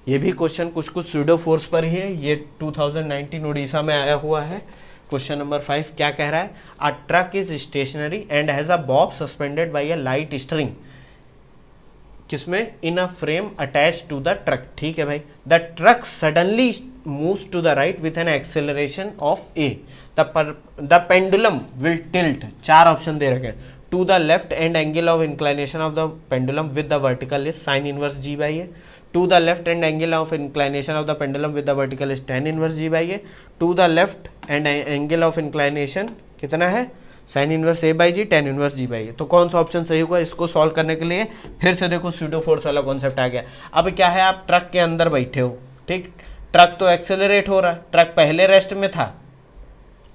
ये भी क्वेश्चन कुछ स्यूडो फोर्स पर ही है, ये 2019 उड़ीसा में आया हुआ है। क्वेश्चन नंबर 5 क्या कह रहा है, a truck is stationary and has a bob suspended by a light string, किसमें in a frame attach to the truck, ठीक है भाई। The truck suddenly moves to the right with an acceleration of a, the pendulum will tilt, 4 option दे रखे हैं, to the left and angle of inclination of the pendulum with the vertical is sin inverse g by a, to the left and angle of inclination of the pendulum with the vertical is tan inverse g by a, to the left and angle of inclination कितना है sin inverse a by g tan inverse g by a। तो कौन सा option सही होगा, इसको solve करने के लिए फिर से देखो स्यूडो फोर्स वाला कॉन्सेप्ट आ गया। अब क्या है, आप ट्रक के अंदर बैठे हो, ठीक, ट्रक तो एक्सेलरेट हो रहा है, ट्रक पहले रेस्ट में था,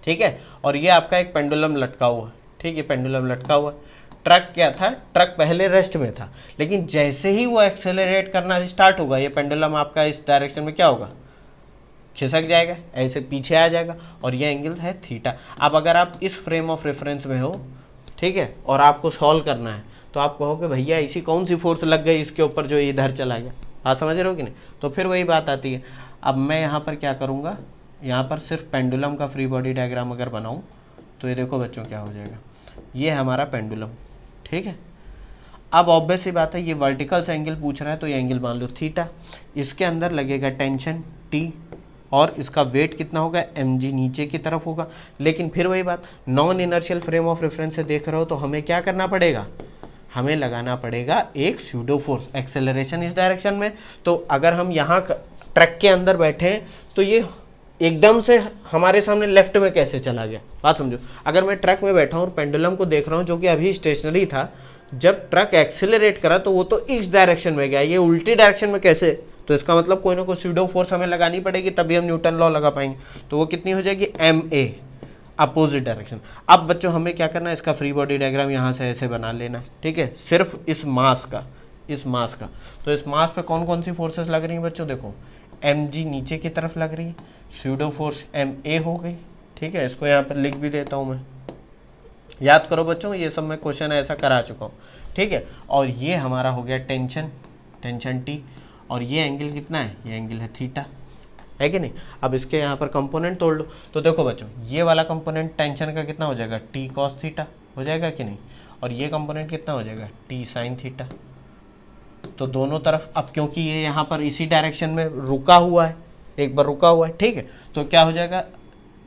ठीक है, और ये आपका एक पेंडुलम लटका हुआ, ठीक है, पेंडुलम लटका हुआ। ट्रक क्या था, ट्रक पहले रेस्ट में था, लेकिन जैसे ही वो एक्सेलरेट करना स्टार्ट होगा ये पेंडुलम आपका इस डायरेक्शन में क्या होगा, खिसक जाएगा, ऐसे पीछे आ जाएगा, और ये एंगल है थीटा। अब अगर आप इस फ्रेम ऑफ रेफरेंस में हो, ठीक है, और आपको सॉल्व करना है, तो आप कहोगे भैया ऐसी कौन सी फोर्स लग गई इसके ऊपर जो इधर चला गया। आप समझ रहे हो कि नहीं। तो फिर वही बात आती है। अब मैं यहाँ पर क्या करूँगा, यहाँ पर सिर्फ पेंडुलम का फ्री बॉडी डायग्राम अगर बनाऊँ तो ये देखो बच्चों क्या हो जाएगा, ये हमारा पेंडुलम, ठीक है। अब ऑब्वियस सी बात है ये वर्टिकल से एंगल पूछ रहा है, तो ये एंगल मान लो थीटा, इसके अंदर लगेगा टेंशन टी, और इसका वेट कितना होगा mg, नीचे की तरफ होगा। लेकिन फिर वही बात, non inertial frame of reference से देख रहे हो तो हमें क्या करना पड़ेगा, हमें लगाना पड़ेगा एक स्यूडो फोर्स, एक्सेलरेशन इस डायरेक्शन में। तो अगर हम यहाँ ट्रक के अंदर बैठे हैं तो ये एकदम से हमारे सामने लेफ्ट में कैसे चला गया, बात समझो। अगर मैं ट्रक में बैठा हूँ और पेंडुलम को देख रहा हूँ जो कि अभी स्टेशनरी था, जब ट्रक एक्सेलरेट करा तो वो तो इस डायरेक्शन में गया, ये उल्टी डायरेक्शन में कैसे, तो इसका मतलब कोई ना कोई स्यूडो फोर्स हमें लगानी पड़ेगी, तभी हम न्यूटन लॉ लगा पाएंगे। तो वो कितनी हो जाएगी ma, अपोजिट डायरेक्शन। अब बच्चों हमें क्या करना है, इसका फ्री बॉडी डायग्राम यहाँ से ऐसे बना लेना, ठीक है, सिर्फ इस मास का, इस मास का। तो इस मास पे कौन कौन सी फोर्सेस लग रही हैं बच्चों, देखो mg नीचे की तरफ लग रही है, स्यूडो फोर्स ma हो गई, ठीक है। इसको यहाँ पर लिख भी देता हूँ मैं, याद करो बच्चों, ये सब मैं क्वेश्चन ऐसा करा चुका हूँ, ठीक है। और ये हमारा हो गया टेंशन, टेंशन टी, और ये एंगल कितना है, ये एंगल है थीटा, है कि नहीं। अब इसके यहाँ पर कंपोनेंट तोड़ लो, तो देखो बच्चों ये वाला कंपोनेंट टेंशन का कितना हो जाएगा, टी कॉस थीटा हो जाएगा कि नहीं, और ये कंपोनेंट कितना हो जाएगा, टी साइन थीटा। तो दोनों तरफ, अब क्योंकि ये यहाँ पर इसी डायरेक्शन में रुका हुआ है, एक बार रुका हुआ है, ठीक है, तो क्या हो जाएगा,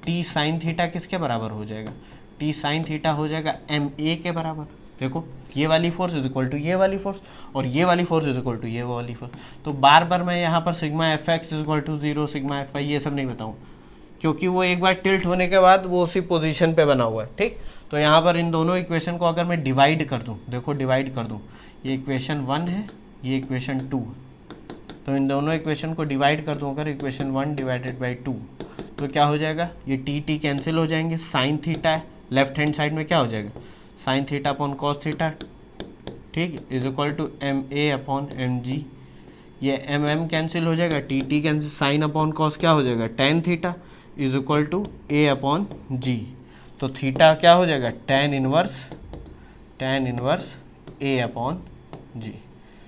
टी साइन थीटा किसके बराबर हो जाएगा, टी साइन थीटा हो जाएगा ma के बराबर। देखो ये वाली फोर्स इज इक्वल टू ये वाली फोर्स, और ये वाली फोर्स इज इक्वल टू ये वाली फोर्स। तो बार बार मैं यहाँ पर sigma F x is equal to 0, sigma F y ये सब नहीं बताऊँ, क्योंकि वो एक बार टिल्ट होने के बाद वो उसी पोजीशन पे बना हुआ है, ठीक। तो यहाँ पर इन दोनों इक्वेशन को अगर मैं डिवाइड कर दूँ, देखो डिवाइड कर दूँ, ये इक्वेशन 1 है, ये इक्वेशन 2, तो इन दोनों इक्वेशन को डिवाइड कर दूँ अगर, इक्वेशन 1 डिवाइडेड बाई 2, तो क्या हो जाएगा, ये टी कैंसिल हो जाएंगे, साइन थीटा है, लेफ्ट हैंड साइड में क्या हो जाएगा, sine theta upon cos theta, ठीक, is equal to ma upon mg, ये mm कैंसिल हो जाएगा, T cancel, sine upon cos क्या हो जाएगा, tan theta is equal to a upon g. तो थीटा क्या हो जाएगा, tan inverse a upon g.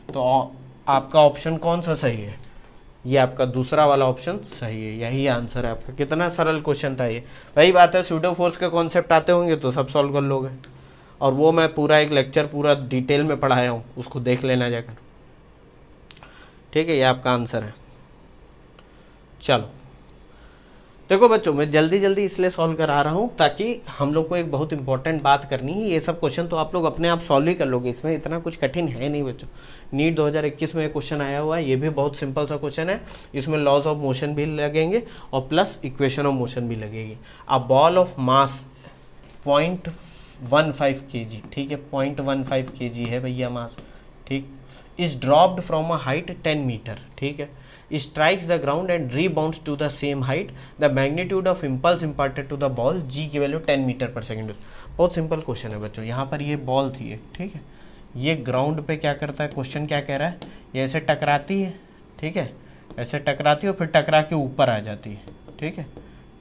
तो आपका ऑप्शन कौन सा सही है, ये आपका दूसरा वाला ऑप्शन सही है, यही आंसर है आपका। कितना सरल क्वेश्चन था ये। वही बात है, सूडो फोर्स के कॉन्सेप्ट आते होंगे तो सब सॉल्व कर लोगे, और वो मैं पूरा एक लेक्चर पूरा डिटेल में पढ़ाया हूँ, उसको देख लेना जाकर। ठीक है, ये आपका आंसर है। चलो देखो बच्चों, मैं जल्दी जल्दी इसलिए सॉल्व करा रहा हूँ ताकि हम लोग को एक बहुत इंपॉर्टेंट बात करनी है। ये सब क्वेश्चन तो आप लोग अपने आप सॉल्व ही कर लोगे, इसमें इतना कुछ कठिन है नहीं बच्चों। नीट 2021 में एक क्वेश्चन आया हुआ है, ये भी बहुत सिंपल सा क्वेश्चन है। इसमें लॉज ऑफ मोशन भी लगेंगे और प्लस इक्वेशन ऑफ मोशन भी लगेगी। A ball of mass 0.15 kg, ठीक है, 0.15 kg है भैया मास, ठीक, is dropped from a height 10 metre, ठीक है, strikes the ground and rebounds to the same height. The magnitude of impulse imparted to the ball g की value 10 metre पर second. बहुत सिंपल क्वेश्चन है बच्चों। यहाँ पर ये बॉल थी, ठीक है, ये ग्राउंड पे क्या करता है, क्वेश्चन क्या कह रहा है, ये ऐसे टकराती है, ठीक है, ऐसे टकराती है और फिर टकरा के ऊपर आ जाती है, ठीक है,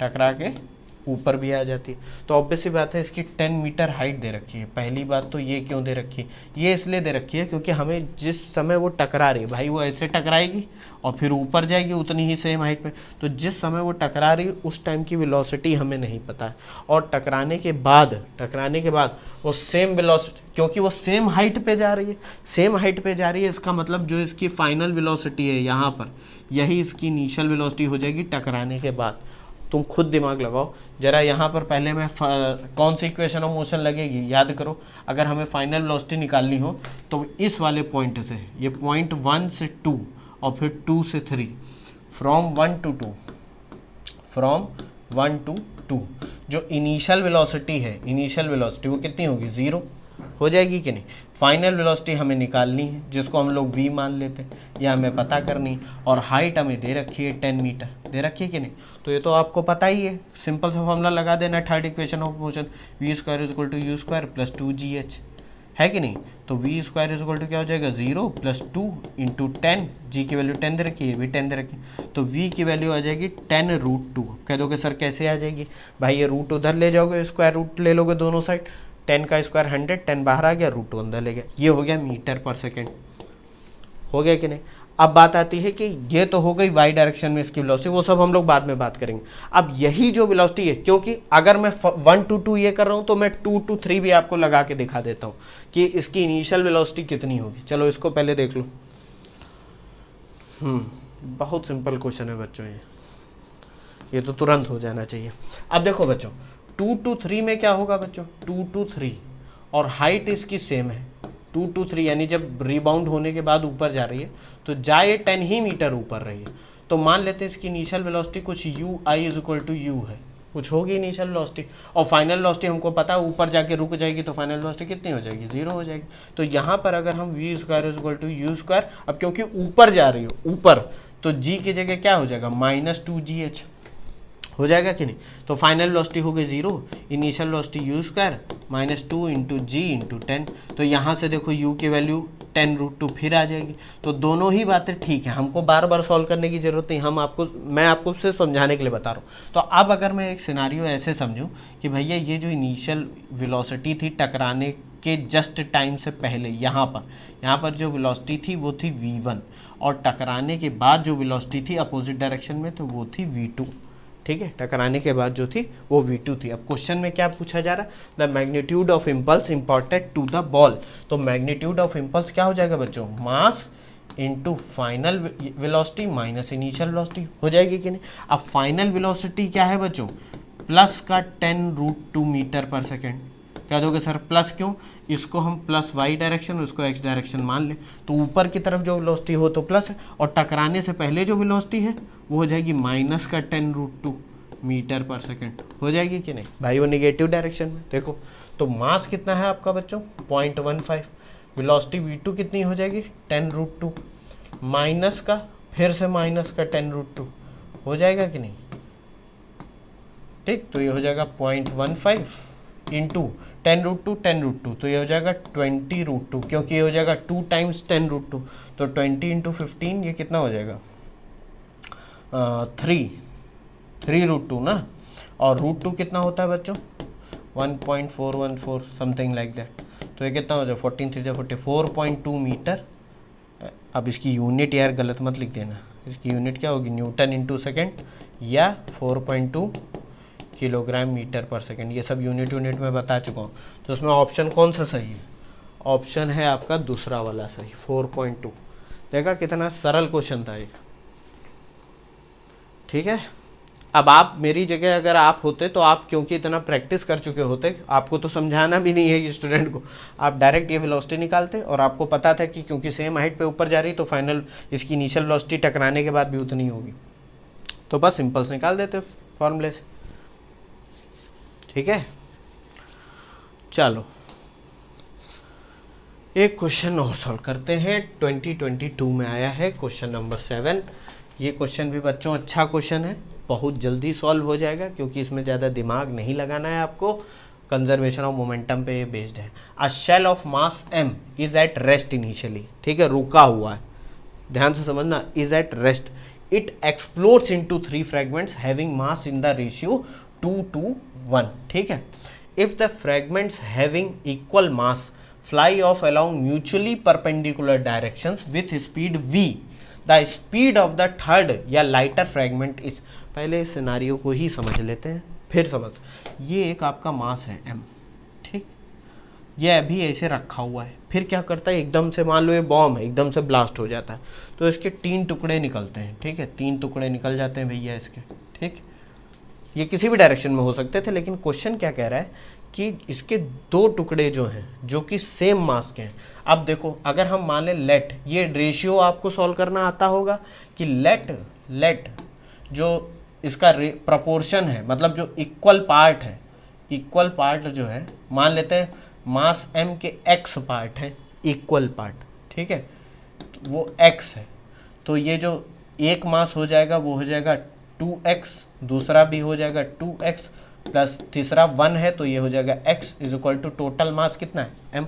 टकरा के ऊपर भी आ जाती है। तो ऑब्वियस सी बात है, इसकी 10 मीटर हाइट दे रखी है। पहली बात तो ये क्यों दे रखी है, ये इसलिए दे रखी है क्योंकि हमें जिस समय वो टकरा रही है, भाई वो ऐसे टकराएगी और फिर ऊपर जाएगी उतनी ही सेम हाइट में, तो जिस समय वो टकरा रही है उस टाइम की वेलोसिटी हमें नहीं पता है, और टकराने के बाद वो सेम वेलोसिटी, क्योंकि वो सेम हाइट पे जा रही है, सेम हाइट पे जा रही है, इसका मतलब जो इसकी फाइनल वेलोसिटी है यहाँ पर, यही इसकी इनिशियल वेलोसिटी हो जाएगी टकराने के बाद। तुम खुद दिमाग लगाओ जरा, यहाँ पर पहले मैं कौन सी इक्वेशन ऑफ मोशन लगेगी याद करो। अगर हमें फाइनल वेलोसिटी निकालनी हो तो इस वाले पॉइंट से, ये पॉइंट 1 से 2 और फिर 2 से 3, फ्रॉम 1 टू 2, जो इनिशियल वेलोसिटी है, इनिशियल वेलोसिटी वो कितनी होगी, 0 हो जाएगी कि नहीं। फाइनल वेलोसिटी हमें निकालनी है जिसको हम लोग v मान लेते हैं, या हमें पता करनी, और हाइट हमें दे रखी है 10 मीटर, दे रखी है कि नहीं। तो ये तो आपको पता ही है, सिंपल सा फॉर्मूला लगा देना, third equation of motion, v square is equal to u square plus 2gh, है कि नहीं। तो v square is equal to क्या हो जाएगा, 0 प्लस 2 इंटू 10, g की वैल्यू 10 दे रखी है, भी 10 दे रखी है, तो v की वैल्यू आ जाएगी 10√2। कह दोगे सर कैसे आ जाएगी, भाई ये रूट उधर ले जाओगे, स्क्वायर रूट ले लोगे दोनों साइड, 10 का स्क्वायर 100, 10 बाहर आ गया, रूट अंदर ले गया, ये हो गया मीटर पर सेकेंड, हो गया कि नहीं। अब बात आती है कि ये तो हो गई वाई डायरेक्शन में इसकी वेलोसिटी, वो सब हम लोग बाद में बात करेंगे। अब यही जो वेलोसिटी है, क्योंकि अगर मैं 1 to 2 ये कर रहा हूँ तो मैं 2 to 3 भी आपको लगा के दिखा देता हूँ कि इसकी इनिशियल वेलोसिटी कितनी होगी। चलो इसको पहले देख लो। बहुत सिंपल क्वेश्चन है बच्चों, ये तो तुरंत हो जाना चाहिए। अब देखो बच्चों, 2 to 3 में क्या होगा बच्चों, 2 to 3 और हाइट इसकी सेम है, 2 to 3 यानी जब रिबाउंड होने के बाद ऊपर जा रही है तो जाए 10 ही मीटर ऊपर रही है। तो मान लेते हैं इसकी इनिशियल वेलोसिटी कुछ u(i) is equal to u है, कुछ होगी इनिशियल वेलोसिटी, और फाइनल वेलोसिटी हमको पता है ऊपर जाके रुक जाएगी, तो फाइनल वेलोसिटी कितनी हो जाएगी, 0 हो जाएगी। तो यहाँ पर अगर हम v square is equal to u square, अब क्योंकि ऊपर जा रही हो ऊपर, तो g की जगह क्या हो जाएगा, -2gh हो जाएगा कि नहीं। तो फाइनल वेलोसिटी हो गई 0, initial velocity u square -2 into g into 10, तो यहाँ से देखो u की वैल्यू 10√2 फिर आ जाएगी। तो दोनों ही बातें ठीक है, हमको बार बार सॉल्व करने की जरूरत नहीं, मैं आपको सिर्फ समझाने के लिए बता रहा हूँ। तो अब अगर मैं एक सिनारियो ऐसे समझूँ कि भैया ये जो इनिशियल वेलोसिटी थी टकराने के जस्ट टाइम से पहले, यहाँ पर जो वेलोसिटी थी वो थी v1, और टकराने के बाद जो वेलोसिटी थी अपोजिट डायरेक्शन में तो वो थी v2, ठीक है, टकराने के बाद जो थी वो v2 थी। अब क्वेश्चन में क्या पूछा जा रहा है, the magnitude of impulse imparted to the ball. तो मैग्नीट्यूड ऑफ इम्पल्स क्या हो जाएगा बच्चों, mass into final velocity minus initial velocity हो जाएगी कि नहीं। अब फाइनल वेलोसिटी क्या है बच्चों, प्लस का 10√2 मीटर पर सेकेंड। क्या दोगे सर प्लस क्यों, इसको हम प्लस वाई डायरेक्शन उसको एक्स डायरेक्शन मान लें, तो ऊपर की तरफ जो वेलोसिटी हो तो प्लस है, और टकराने से पहले जो वेलोसिटी है वो हो जाएगी माइनस का 10√2 मीटर पर सेकेंड, हो जाएगी कि नहीं भाई, वो निगेटिव डायरेक्शन में। देखो तो मास कितना है आपका बच्चों 0.15, वेलोसिटी v2 कितनी हो जाएगी 10√2, माइनस का फिर से माइनस का 10√2 हो जाएगा कि नहीं, ठीक। तो ये हो जाएगा 0.15 इंटू 10√2 तो ये हो जाएगा 20√2, क्योंकि ये हो जाएगा 2 टाइम्स 10√2, तो 20 × 15 ये कितना हो जाएगा 3√2 ना। और √2 कितना होता है बच्चों 1.414 समथिंग लाइक दैट, तो ये कितना हो जाएगा 14 3 40 4.2 मीटर। अब इसकी यूनिट यार गलत मत लिख देना, इसकी यूनिट क्या होगी न्यूटन इंटू सेकेंड या 4.2 किलोग्राम मीटर पर सेकेंड, ये सब यूनिट में बता चुका हूँ। तो उसमें ऑप्शन कौन सा सही है, ऑप्शन है आपका दूसरा वाला सही 4.2। देखा कितना सरल क्वेश्चन था ये, ठीक है। अब आप मेरी जगह अगर आप होते तो आप क्योंकि इतना प्रैक्टिस कर चुके होते, आपको तो समझाना भी नहीं है कि स्टूडेंट को, आप डायरेक्ट ये वेलोसिटी निकालते और आपको पता था कि क्योंकि सेम हाइट पे ऊपर जा रही तो फाइनल इसकी इनिशियल वेलोसिटी टकराने के बाद भी उतनी होगी, तो बस सिंपल से निकाल देते फॉर्मूले से, ठीक है। चलो एक क्वेश्चन और सॉल्व करते हैं, 2022 में आया है क्वेश्चन नंबर 7। ये क्वेश्चन भी बच्चों अच्छा क्वेश्चन है, बहुत जल्दी सॉल्व हो जाएगा क्योंकि इसमें ज़्यादा दिमाग नहीं लगाना है आपको, कंजर्वेशन ऑफ मोमेंटम पे ये बेस्ड है। A shell of mass m is at rest initially, ठीक है, रुका हुआ है, ध्यान से समझना, is at rest, it explodes into 3 fragments having mass in the ratio 2:1, ठीक है। If the fragments having equal mass fly off along mutually perpendicular directions with speed v, the speed of the third या lighter fragment is, पहले इस scenario को ही समझ लेते हैं फिर समझ। ये एक आपका मास है m, ठीक, ये अभी ऐसे रखा हुआ है, फिर क्या करता है एकदम से, मान लो ये बॉम्ब है, एकदम से ब्लास्ट हो जाता है तो इसके 3 टुकड़े निकलते हैं, ठीक है, 3 टुकड़े निकल जाते हैं भैया इसके, ठीक। ये किसी भी डायरेक्शन में हो सकते थे, लेकिन क्वेश्चन क्या कह रहा है कि इसके 2 टुकड़े जो हैं जो कि सेम मास के हैं। अब देखो अगर हम मान लें लेट, ये रेशियो आपको सॉल्व करना आता होगा कि लेट जो इसका प्रपोर्शन है, मतलब जो इक्वल पार्ट है, इक्वल पार्ट जो है, मान लेते हैं मास m के x पार्ट है, इक्वल पार्ट, ठीक है, तो वो x है, तो ये जो एक मास हो जाएगा वो हो जाएगा 2x, दूसरा भी हो जाएगा 2x प्लस तीसरा 1 है, तो ये हो जाएगा x is equal to total mass कितना है m,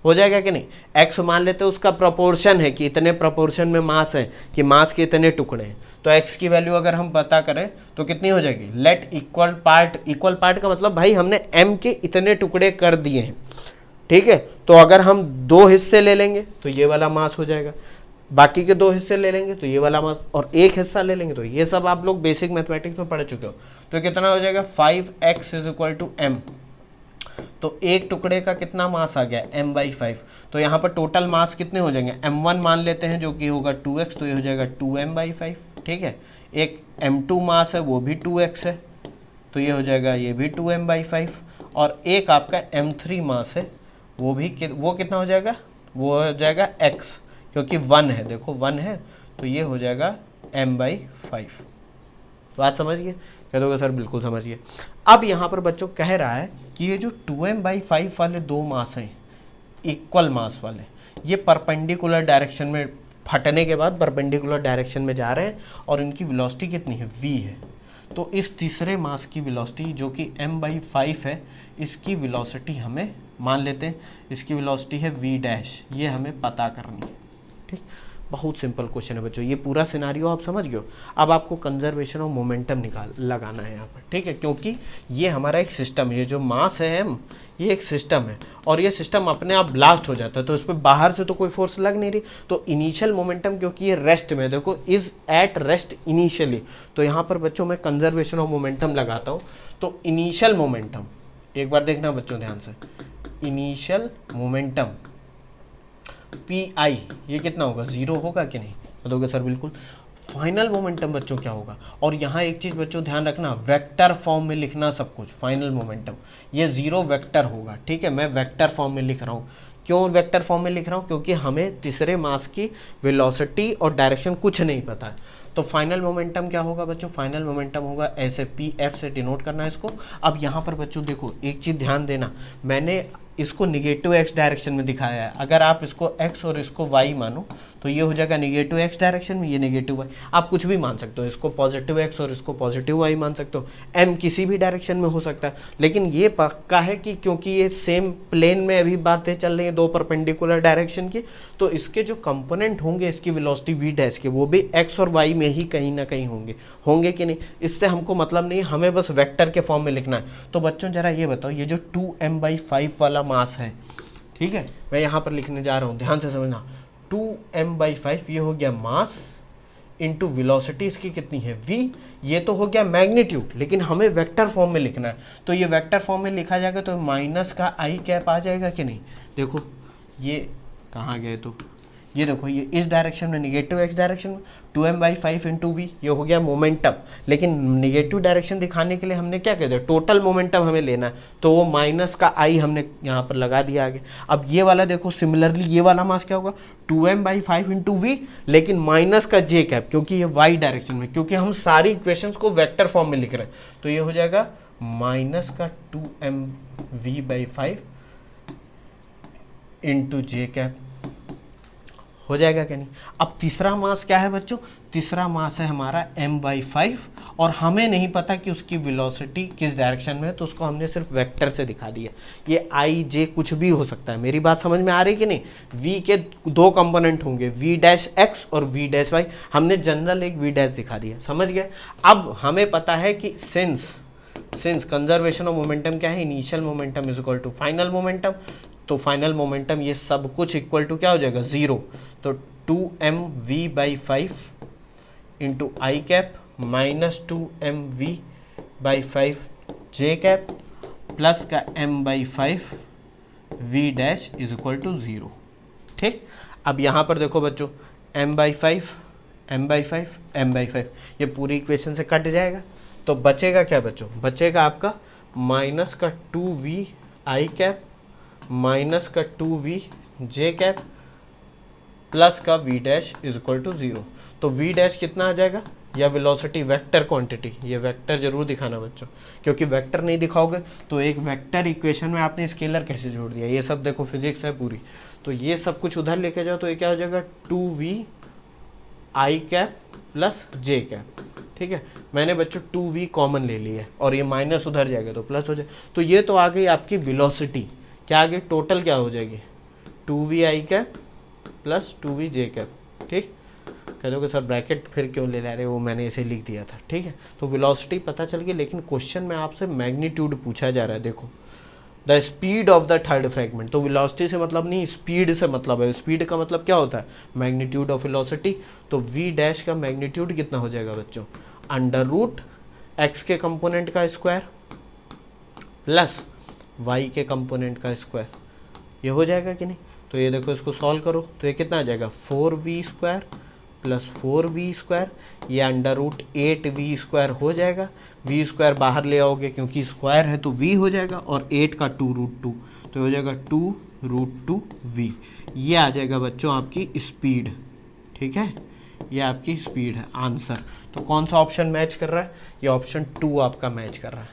हो जाएगा कि नहीं। x मान लेते हैं उसका प्रोपोर्शन है कि इतने प्रोपोर्शन में मास है, कि मास के इतने टुकड़े हैं, तो x की वैल्यू अगर हम पता करें तो कितनी हो जाएगी, लेट इक्वल पार्ट का मतलब भाई हमने m के इतने टुकड़े कर दिए हैं, ठीक है, तो अगर हम 2 हिस्से ले लेंगे तो ये वाला मास हो जाएगा, बाकी के 2 हिस्से ले लेंगे तो ये वाला मास, और एक हिस्सा ले लेंगे तो ये सब आप लोग बेसिक मैथमेटिक्स में पढ़ चुके हो। तो कितना हो जाएगा 5x is equal to m, तो एक टुकड़े का कितना मास आ गया m/5, तो यहाँ पर टोटल मास कितने हो जाएंगे, m1 मान लेते हैं जो कि होगा 2x, तो ये हो जाएगा 2m/5, ठीक है। एक m2 मास है वो भी 2x है, तो ये हो जाएगा ये भी 2m/5, और एक आपका m3 मास है वो कितना हो जाएगा, वो हो जाएगा x, क्योंकि 1 है, देखो 1 है, तो ये हो जाएगा m/5। बात समझ गए, कह दोगे सर बिल्कुल समझिए। अब यहाँ पर बच्चों कह रहा है कि ये जो 2m/5 वाले 2 मास हैं, इक्वल मास वाले, ये परपेंडिकुलर डायरेक्शन में फटने के बाद परपेंडिकुलर डायरेक्शन में जा रहे हैं और इनकी वेलोसिटी कितनी है v है, तो इस तीसरे मास की वेलोसिटी जो कि m/5 है, इसकी वेलोसिटी हमें मान लेते हैं, इसकी वेलोसिटी है v', ये हमें पता करनी है, ठीक। बहुत सिंपल क्वेश्चन है बच्चों, ये पूरा सिनारियो आप समझ गए हो। अब आपको कंजर्वेशन ऑफ मोमेंटम लगाना है यहाँ पर, ठीक है, क्योंकि ये हमारा एक सिस्टम है, ये जो मास है m, ये एक सिस्टम है और ये सिस्टम अपने आप ब्लास्ट हो जाता है, तो इस पर बाहर से तो कोई फोर्स लग नहीं रही, तो इनिशियल मोमेंटम क्योंकि ये रेस्ट में, देखो इज एट रेस्ट इनिशियली, तो यहाँ पर बच्चों मैं कंजर्वेशन ऑफ मोमेंटम लगाता हूँ। तो इनिशियल मोमेंटम एक बार देखना बच्चों ध्यान से, इनिशियल मोमेंटम PI ये कितना होगा, 0 होगा कि नहीं, बताओगे सर बिल्कुल। फाइनल मोमेंटम बच्चों क्या होगा, और यहाँ एक चीज़ बच्चों ध्यान रखना, वेक्टर फॉर्म में लिखना सब कुछ, फाइनल मोमेंटम ये 0 वेक्टर होगा, ठीक है, मैं वेक्टर फॉर्म में लिख रहा हूँ। क्यों वेक्टर फॉर्म में लिख रहा हूँ, क्योंकि हमें तीसरे मास की वेलोसिटी और डायरेक्शन कुछ नहीं पता है। तो फाइनल मोमेंटम क्या होगा बच्चों, फाइनल मोमेंटम होगा ऐसे, PF से डिनोट करना है इसको। अब यहाँ पर बच्चों देखो एक चीज़ ध्यान देना, मैंने इसको निगेटिव x डायरेक्शन में दिखाया है, अगर आप इसको x और इसको y मानो तो ये हो जाएगा नेगेटिव एक्स डायरेक्शन में, ये नेगेटिव वाई। आप कुछ भी मान सकते हो, इसको पॉजिटिव एक्स और इसको पॉजिटिव वाई मान सकते हो। एम किसी भी डायरेक्शन में हो सकता है, लेकिन ये पक्का है कि क्योंकि ये सेम प्लेन में अभी बातें चल रही हैं दो परपेंडिकुलर डायरेक्शन की, तो इसके जो कंपोनेंट होंगे इसकी वेलोसिटी वी डैश के, वो भी एक्स और वाई में ही कहीं ना कहीं होंगे कि नहीं, इससे हमको मतलब नहीं, हमें बस वेक्टर के फॉर्म में लिखना है। तो बच्चों जरा ये बताओ, ये जो 2m/5 वाला मास है, ठीक है, मैं यहाँ पर लिखने जा रहा हूँ, ध्यान से समझना। 2m/5 ये हो गया मास इंटू वेलोसिटी, इसकी कितनी है v, ये तो हो गया मैग्नीट्यूड, लेकिन हमें वेक्टर फॉर्म में लिखना है। तो ये वेक्टर फॉर्म में लिखा जाएगा तो माइनस का आई कैप आ जाएगा कि नहीं। देखो ये कहाँ गए, तो ये देखो ये इस डायरेक्शन में नेगेटिव एक्स डायरेक्शन में 2m/5 इंटू वी, ये हो गया मोमेंटम। लेकिन नेगेटिव डायरेक्शन दिखाने के लिए हमने क्या कहते हैं, टोटल मोमेंटम हमें लेना है, तो वो माइनस का आई हमने यहाँ पर लगा दिया आगे। अब ये वाला देखो सिमिलरली, ये वाला मास क्या होगा 2m/5 इंटू वी, लेकिन माइनस का जे कैप, क्योंकि ये वाई डायरेक्शन में, क्योंकि हम सारी इक्वेशंस को वेक्टर फॉर्म में लिख रहे हैं। तो ये हो जाएगा माइनस का 2mv/5 इंटू जे कैप, हो जाएगा क्या नहीं। अब तीसरा मास क्या है बच्चों, तीसरा मास है हमारा m/5, और हमें नहीं पता कि उसकी वेलोसिटी किस डायरेक्शन में है, तो उसको हमने सिर्फ वेक्टर से दिखा दिया। ये आई जे कुछ भी हो सकता है, मेरी बात समझ में आ रही कि नहीं। v के दो कंपोनेंट होंगे, v'(x) और v'(y), हमने जनरल एक v' दिखा दिया, समझ गए। अब हमें पता है कि सिंस कंजर्वेशन ऑफ मोमेंटम क्या है, initial momentum is equal to final momentum, तो फाइनल मोमेंटम ये सब कुछ इक्वल टू क्या हो जाएगा 0। तो 2mv/5 इंटू आई कैप माइनस 2mv/5 जे कैप प्लस का m/5 v' is equal to 0। ठीक, अब यहाँ पर देखो बच्चों m/5 ये पूरी इक्वेशन से कट जाएगा, तो बचेगा क्या बच्चों, बचेगा आपका माइनस का 2v आई कैप माइनस का 2v जे कैप प्लस का v' इज इक्वल टू 0। तो v' कितना आ जाएगा, या वेलोसिटी वेक्टर क्वांटिटी, ये वेक्टर जरूर दिखाना बच्चों, क्योंकि वेक्टर नहीं दिखाओगे तो एक वेक्टर इक्वेशन में आपने स्केलर कैसे जोड़ दिया, ये सब देखो फिजिक्स है पूरी। तो ये सब कुछ उधर लेके जाओ, तो ये क्या हो जाएगा 2v आई कैप प्लस जे कैप। ठीक है, मैंने बच्चों 2v कॉमन ले लिया है, और ये माइनस उधर जाएगा तो प्लस हो जाए। तो ये तो आ गई आपकी वेलोसिटी, क्या आगे टोटल क्या हो जाएगी 2v आई कैप प्लस 2v जे कैप। ठीक, कह दोगे सर ब्रैकेट फिर क्यों ले रहे, वो मैंने इसे लिख दिया था। ठीक है, तो वेलोसिटी पता चल गई, लेकिन क्वेश्चन में आपसे मैग्नीट्यूड पूछा जा रहा है। देखो the speed of the third fragment, तो वेलोसिटी से मतलब नहीं, स्पीड से मतलब है। स्पीड का मतलब क्या होता है, मैग्नीट्यूड ऑफ वेलोसिटी। तो v' का मैग्नीट्यूड कितना हो जाएगा बच्चों, √x के कंपोनेंट का स्क्वायर प्लस y के कंपोनेंट का स्क्वायर, ये हो जाएगा कि नहीं। तो ये देखो इसको सॉल्व करो, तो ये कितना आ जाएगा 4v² प्लस 4v², ये √8v² हो जाएगा। v² बाहर ले आओगे क्योंकि स्क्वायर है तो v हो जाएगा, और 8 का 2√2, तो हो जाएगा 2√2v। ये आ जाएगा बच्चों आपकी स्पीड। ठीक है, ये आपकी स्पीड है आंसर। तो कौन सा ऑप्शन मैच कर रहा है, ये ऑप्शन 2 आपका मैच कर रहा है।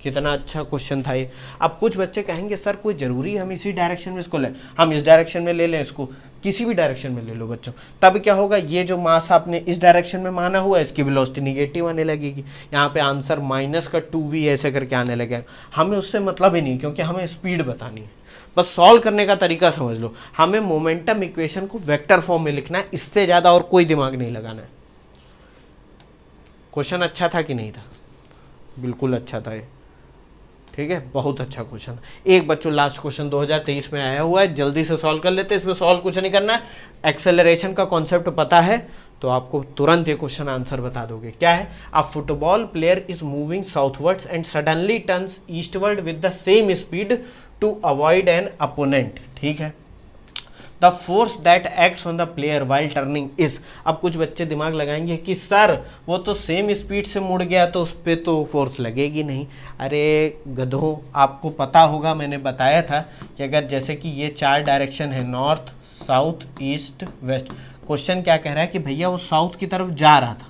कितना अच्छा क्वेश्चन था ये। अब कुछ बच्चे कहेंगे सर कोई ज़रूरी हम इसी डायरेक्शन में इसको लें, हम इस डायरेक्शन में ले लें इसको, किसी भी डायरेक्शन में ले लो बच्चों, तब क्या होगा, ये जो मास आपने इस डायरेक्शन में माना हुआ है इसकी वेलोसिटी निगेटिव आने लगेगी। यहाँ पे आंसर माइनस का 2v ऐसे करके आने लगेगा। हमें उससे मतलब ही नहीं, क्योंकि हमें स्पीड बतानी है। बस सॉल्व करने का तरीका समझ लो, हमें मोमेंटम इक्वेशन को वेक्टर फॉर्म में लिखना है, इससे ज़्यादा और कोई दिमाग नहीं लगाना है। क्वेश्चन अच्छा था कि नहीं था, बिल्कुल अच्छा था ये। ठीक है, बहुत अच्छा क्वेश्चन। एक बच्चों लास्ट क्वेश्चन 2023 में आया हुआ है, जल्दी से सॉल्व कर लेते हैं। इसमें सॉल्व कुछ नहीं करना है, एक्सेलरेशन का कॉन्सेप्ट पता है तो आपको तुरंत ये क्वेश्चन आंसर बता दोगे। क्या है, a football player is moving southwards and suddenly turns eastward with the same speed to avoid an opponent. ठीक है, the force that acts on the player while turning is. अब कुछ बच्चे दिमाग लगाएंगे कि सर वो तो सेम स्पीड से मुड़ गया तो उस पर तो फोर्स लगेगी नहीं। अरे गधों, आपको पता होगा, मैंने बताया था कि अगर जैसे कि ये 4 डायरेक्शन है, north south east west. Question क्या कह रहा है कि भैया वो साउथ की तरफ जा रहा था,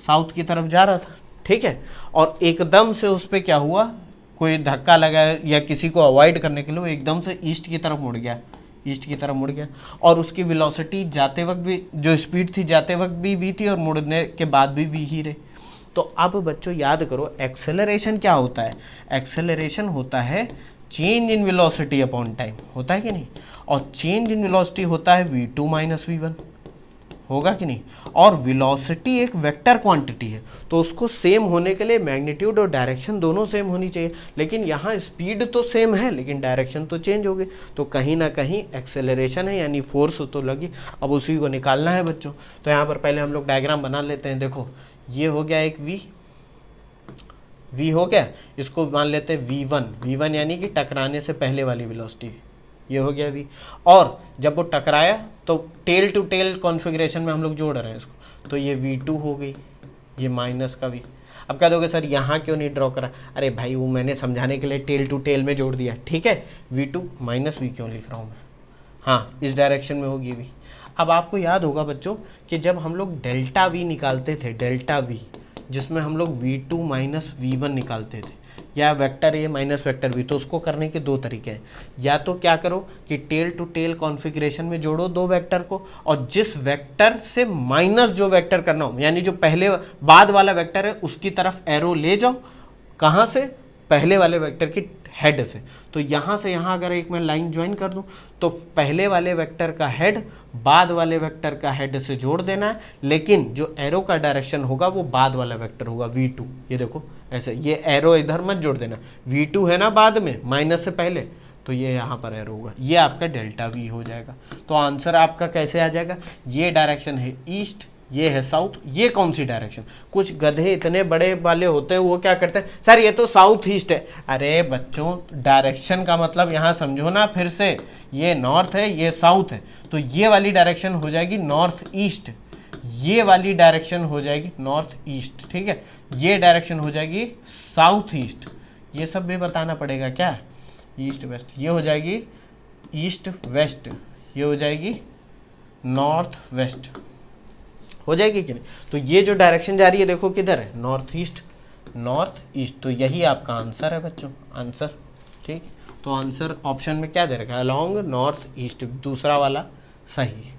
साउथ की तरफ जा रहा था। ठीक है, और एकदम से उस पर क्या हुआ, कोई धक्का लगा या किसी को अवॉइड करने के लिए वो एकदम से ईस्ट की तरफ मुड़ गया, ईस्ट की तरफ मुड़ गया, और उसकी वेलोसिटी जाते वक्त भी, जो स्पीड थी जाते वक्त भी वी थी और मुड़ने के बाद भी वी ही रही। तो अब बच्चों याद करो, एक्सेलरेशन क्या होता है? एक्सेलरेशन होता है change in velocity upon time, होता है कि नहीं? और चेंज इन वेलोसिटी होता है v2 माइनस v1, होगा कि नहीं? और वेलोसिटी एक वेक्टर क्वांटिटी है, तो उसको सेम होने के लिए मैग्नीट्यूड और डायरेक्शन दोनों सेम होनी चाहिए। लेकिन यहाँ स्पीड तो सेम है लेकिन डायरेक्शन तो चेंज हो गई, तो कहीं ना कहीं एक्सेलरेशन है, यानी फोर्स तो लगी। अब उसी को निकालना है बच्चों। तो यहाँ पर पहले हम लोग डायग्राम बना लेते हैं। देखो ये हो गया एक v हो गया, इसको मान लेते हैं v1 यानी कि टकराने से पहले वाली वेलोसिटी, ये हो गया v। और जब वो टकराया तो टेल टू टेल कॉन्फ़िगरेशन में हम लोग जोड़ रहे हैं इसको, तो ये v2 हो गई, ये माइनस का v। अब कह दोगे सर यहाँ क्यों नहीं ड्रॉ करा? अरे भाई वो मैंने समझाने के लिए टेल टू टेल में जोड़ दिया, ठीक है। v2 माइनस v क्यों लिख रहा हूँ मैं? हाँ, इस डायरेक्शन में होगी v। अब आपको याद होगा बच्चों कि जब हम लोग डेल्टा v निकालते थे, डेल्टा v, जिसमें हम लोग v2 माइनस v1 निकालते थे, या vector A minus vector B, तो उसको करने के दो तरीके हैं। या तो क्या करो कि टेल टू टेल कॉन्फ़िगरेशन में जोड़ो दो वेक्टर को, और जिस वेक्टर से माइनस जो वेक्टर करना हो, यानी जो पहले बाद वाला वेक्टर है उसकी तरफ एरो ले जाओ। कहाँ से? पहले वाले वेक्टर की हेड से। तो यहाँ से यहाँ अगर एक मैं लाइन ज्वाइन कर दूँ तो पहले वाले वेक्टर का हेड बाद वाले वेक्टर का हेड से जोड़ देना है, लेकिन जो एरो का डायरेक्शन होगा वो बाद वाला वेक्टर होगा v2। ये देखो ऐसे, ये एरो इधर मत जोड़ देना, v2 है ना बाद में माइनस से पहले, तो ये यहाँ पर एरो होगा, ये आपका डेल्टा v हो जाएगा। तो आंसर आपका कैसे आ जाएगा? ये डायरेक्शन है ईस्ट, ये है साउथ, ये कौन सी डायरेक्शन? कुछ गधे इतने बड़े वाले होते हैं, वो क्या करते हैं, सर ये तो साउथ ईस्ट है। अरे बच्चों डायरेक्शन का मतलब यहाँ समझो ना फिर से, ये नॉर्थ है ये साउथ है, तो ये वाली डायरेक्शन हो जाएगी नॉर्थ ईस्ट, ये वाली डायरेक्शन हो जाएगी नॉर्थ ईस्ट, ठीक है। ये डायरेक्शन हो जाएगी साउथ ईस्ट, ये सब भी बताना पड़ेगा क्या? ईस्ट वेस्ट, ये हो जाएगी ईस्ट वेस्ट, ये हो जाएगी नॉर्थ वेस्ट, हो जाएगी कि नहीं? तो ये जो डायरेक्शन जा रही है देखो किधर है, नॉर्थ ईस्ट। तो यही आपका आंसर है बच्चों, आंसर, ठीक। तो आंसर ऑप्शन में क्या दे रखा है? अलोंग नॉर्थ ईस्ट, दूसरा वाला सही,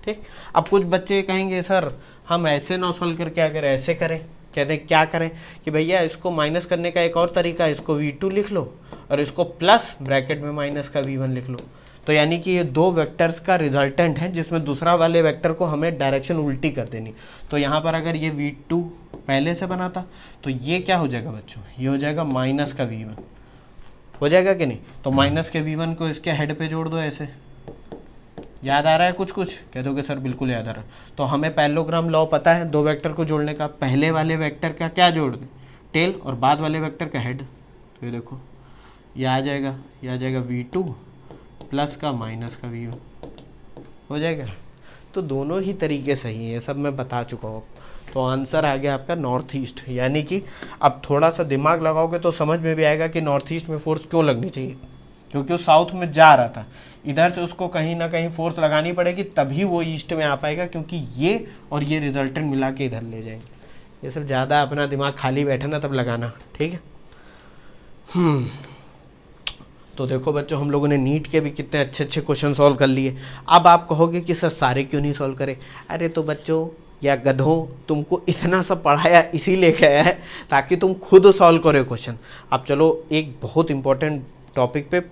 ठीक। अब कुछ बच्चे कहेंगे सर हम ऐसे ना सॉल्व कर क्या करें, ऐसे करें। कहते हैं क्या करें कि भैया इसको माइनस करने का एक और तरीका है, इसको v2 लिख लो और इसको प्लस ब्रैकेट में माइनस का v1 लिख लो। तो यानी कि ये दो वेक्टर्स का रिजल्टेंट है जिसमें दूसरा वाले वेक्टर को हमें डायरेक्शन उल्टी कर देनी। तो यहाँ पर अगर ये v2 पहले से बना था तो ये क्या हो जाएगा बच्चों, ये हो जाएगा माइनस का v1, हो जाएगा कि नहीं? तो माइनस के v1 को इसके हेड पे जोड़ दो ऐसे। याद आ रहा है कुछ कुछ? कह दोगे सर बिल्कुल याद आ रहा है। तो हमें पैरेललोग्राम लॉ पता है दो वेक्टर को जोड़ने का, पहले वाले वेक्टर का क्या जोड़ दें, टेल, और बाद वाले वेक्टर का हेड। तो ये देखो ये आ जाएगा, ये आ जाएगा v2 प्लस का माइनस का v1, हो जाएगा। तो दोनों ही तरीके सही हैं, ये सब मैं बता चुका हूँ। तो आंसर आ गया आपका नॉर्थ ईस्ट। यानी कि अब थोड़ा सा दिमाग लगाओगे तो समझ में भी आएगा कि नॉर्थ ईस्ट में फोर्स क्यों लगनी चाहिए, क्योंकि वो साउथ में जा रहा था, इधर से उसको कहीं ना कहीं फोर्स लगानी पड़ेगी तभी वो ईस्ट में आ पाएगा, क्योंकि ये और ये रिजल्टेंट मिला के इधर ले जाएंगे। ये सब ज़्यादा अपना दिमाग खाली बैठे ना तब लगाना, ठीक है। तो देखो बच्चों हम लोगों ने नीट के भी कितने अच्छे अच्छे क्वेश्चन सॉल्व कर लिए। अब आप कहोगे कि सर सारे क्यों नहीं सॉल्व करे? अरे तो बच्चों या गधों, तुमको इतना सब पढ़ाया इसीलिए गया है ताकि तुम खुद सॉल्व करो क्वेश्चन। अब चलो एक बहुत इंपॉर्टेंट टॉपिक पे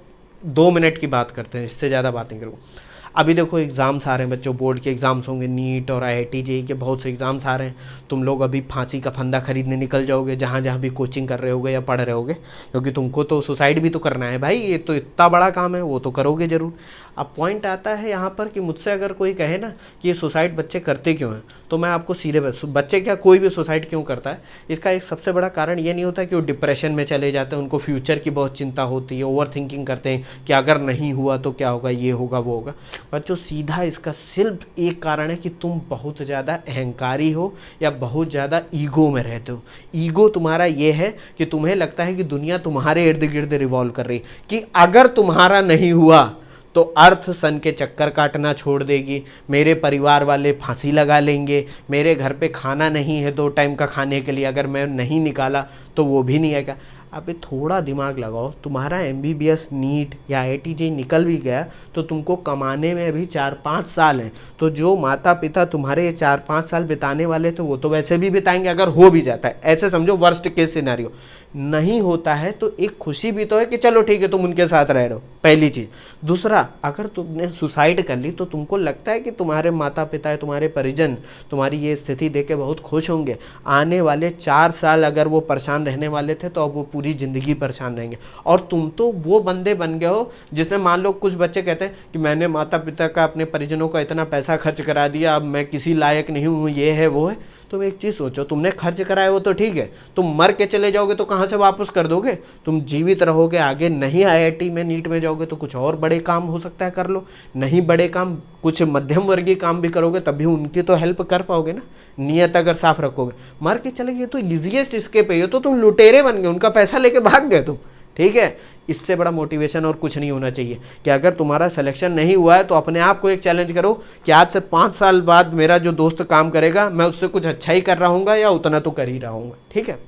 2 मिनट की बात करते हैं, इससे ज़्यादा बात नहीं करूँगा। अभी देखो एग्ज़ाम्स आ रहे हैं बच्चों, बोर्ड के एग्ज़ाम्स होंगे, नीट और IIT JEE के बहुत से एग्ज़ाम्स आ रहे हैं। तुम लोग अभी फांसी का फंदा खरीदने निकल जाओगे जहाँ जहाँ भी कोचिंग कर रहे होगे या पढ़ रहे होगे, क्योंकि तुमको तो सुसाइड भी तो करना है भाई, ये तो इतना बड़ा काम है, वो तो करोगे ज़रूर। अब पॉइंट आता है यहाँ पर कि मुझसे अगर कोई कहे ना कि ये सुसाइड बच्चे करते क्यों हैं, तो मैं आपको सीधे बच्चे क्या कोई भी सुसाइड क्यों करता है, इसका एक सबसे बड़ा कारण ये नहीं होता कि वो डिप्रेशन में चले जाते हैं, उनको फ्यूचर की बहुत चिंता होती है, ओवर थिंकिंग करते हैं कि अगर नहीं हुआ तो क्या होगा, ये होगा वो होगा। बच्चों सीधा इसका सिर्फ एक कारण है कि तुम बहुत ज़्यादा अहंकारी हो या बहुत ज़्यादा ईगो में रहते हो। ईगो तुम्हारा ये है कि तुम्हें लगता है कि दुनिया तुम्हारे इर्द गिर्द रिवॉल्व कर रही, कि अगर तुम्हारा नहीं हुआ तो अर्थ सन के चक्कर काटना छोड़ देगी, मेरे परिवार वाले फांसी लगा लेंगे, मेरे घर पे खाना नहीं है 2 टाइम का खाने के लिए, अगर मैं नहीं निकाला तो वो भी नहीं आएगा। अबे थोड़ा दिमाग लगाओ, तुम्हारा MBBS नीट या IIT JEE निकल भी गया तो तुमको कमाने में अभी 4-5 साल हैं। तो जो माता पिता तुम्हारे ये 4-5 साल बिताने वाले थे वो तो वैसे भी बिताएंगे, अगर हो भी जाता है, ऐसे समझो वर्स्ट केस सिनेरियो। नहीं होता है तो एक खुशी भी तो है कि चलो ठीक है तुम उनके साथ रह रहे हो, पहली चीज़। दूसरा, अगर तुमने सुसाइड कर ली तो तुमको लगता है कि तुम्हारे माता पिता, तुम्हारे परिजन तुम्हारी ये स्थिति देख के बहुत खुश होंगे? आने वाले 4 साल अगर वो परेशान रहने वाले थे तो अब वो पूरी ज़िंदगी परेशान रहेंगे। और तुम तो वो बंदे बन गए हो जिसने, मान लो कुछ बच्चे कहते हैं कि मैंने माता पिता का, अपने परिजनों का इतना पैसा खर्च करा दिया, अब मैं किसी लायक नहीं हूँ, ये है वो है। तुम एक चीज़ सोचो, तुमने खर्च कराया वो तो ठीक है, तुम मर के चले जाओगे तो कहाँ से वापस कर दोगे? तुम जीवित रहोगे, आगे नहीं IIT में नीट में जाओगे तो कुछ और बड़े काम हो सकता है कर लो, नहीं बड़े काम, कुछ मध्यम वर्गीय काम भी करोगे तब भी उनकी तो हेल्प कर पाओगे ना, नीयत अगर साफ रखोगे। मर के चले गए तो इजीएस्ट स्केप है, ये तो तुम लुटेरे बन गए, उनका पैसा लेके भाग गए तुम, ठीक है। इससे बड़ा मोटिवेशन और कुछ नहीं होना चाहिए कि अगर तुम्हारा सिलेक्शन नहीं हुआ है तो अपने आप को एक चैलेंज करो कि आज से 5 साल बाद मेरा जो दोस्त काम करेगा मैं उससे कुछ अच्छा ही कर रहा हूँ या उतना तो कर ही रहा हूँ, ठीक है।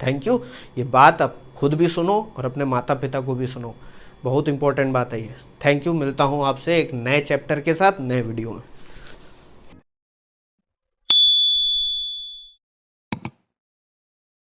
Thank you. ये बात आप खुद भी सुनो और अपने माता पिता को भी सुनो, बहुत इंपॉर्टेंट बात है ये। थैंक यू, मिलता हूँ आपसे एक नए चैप्टर के साथ नए वीडियो में।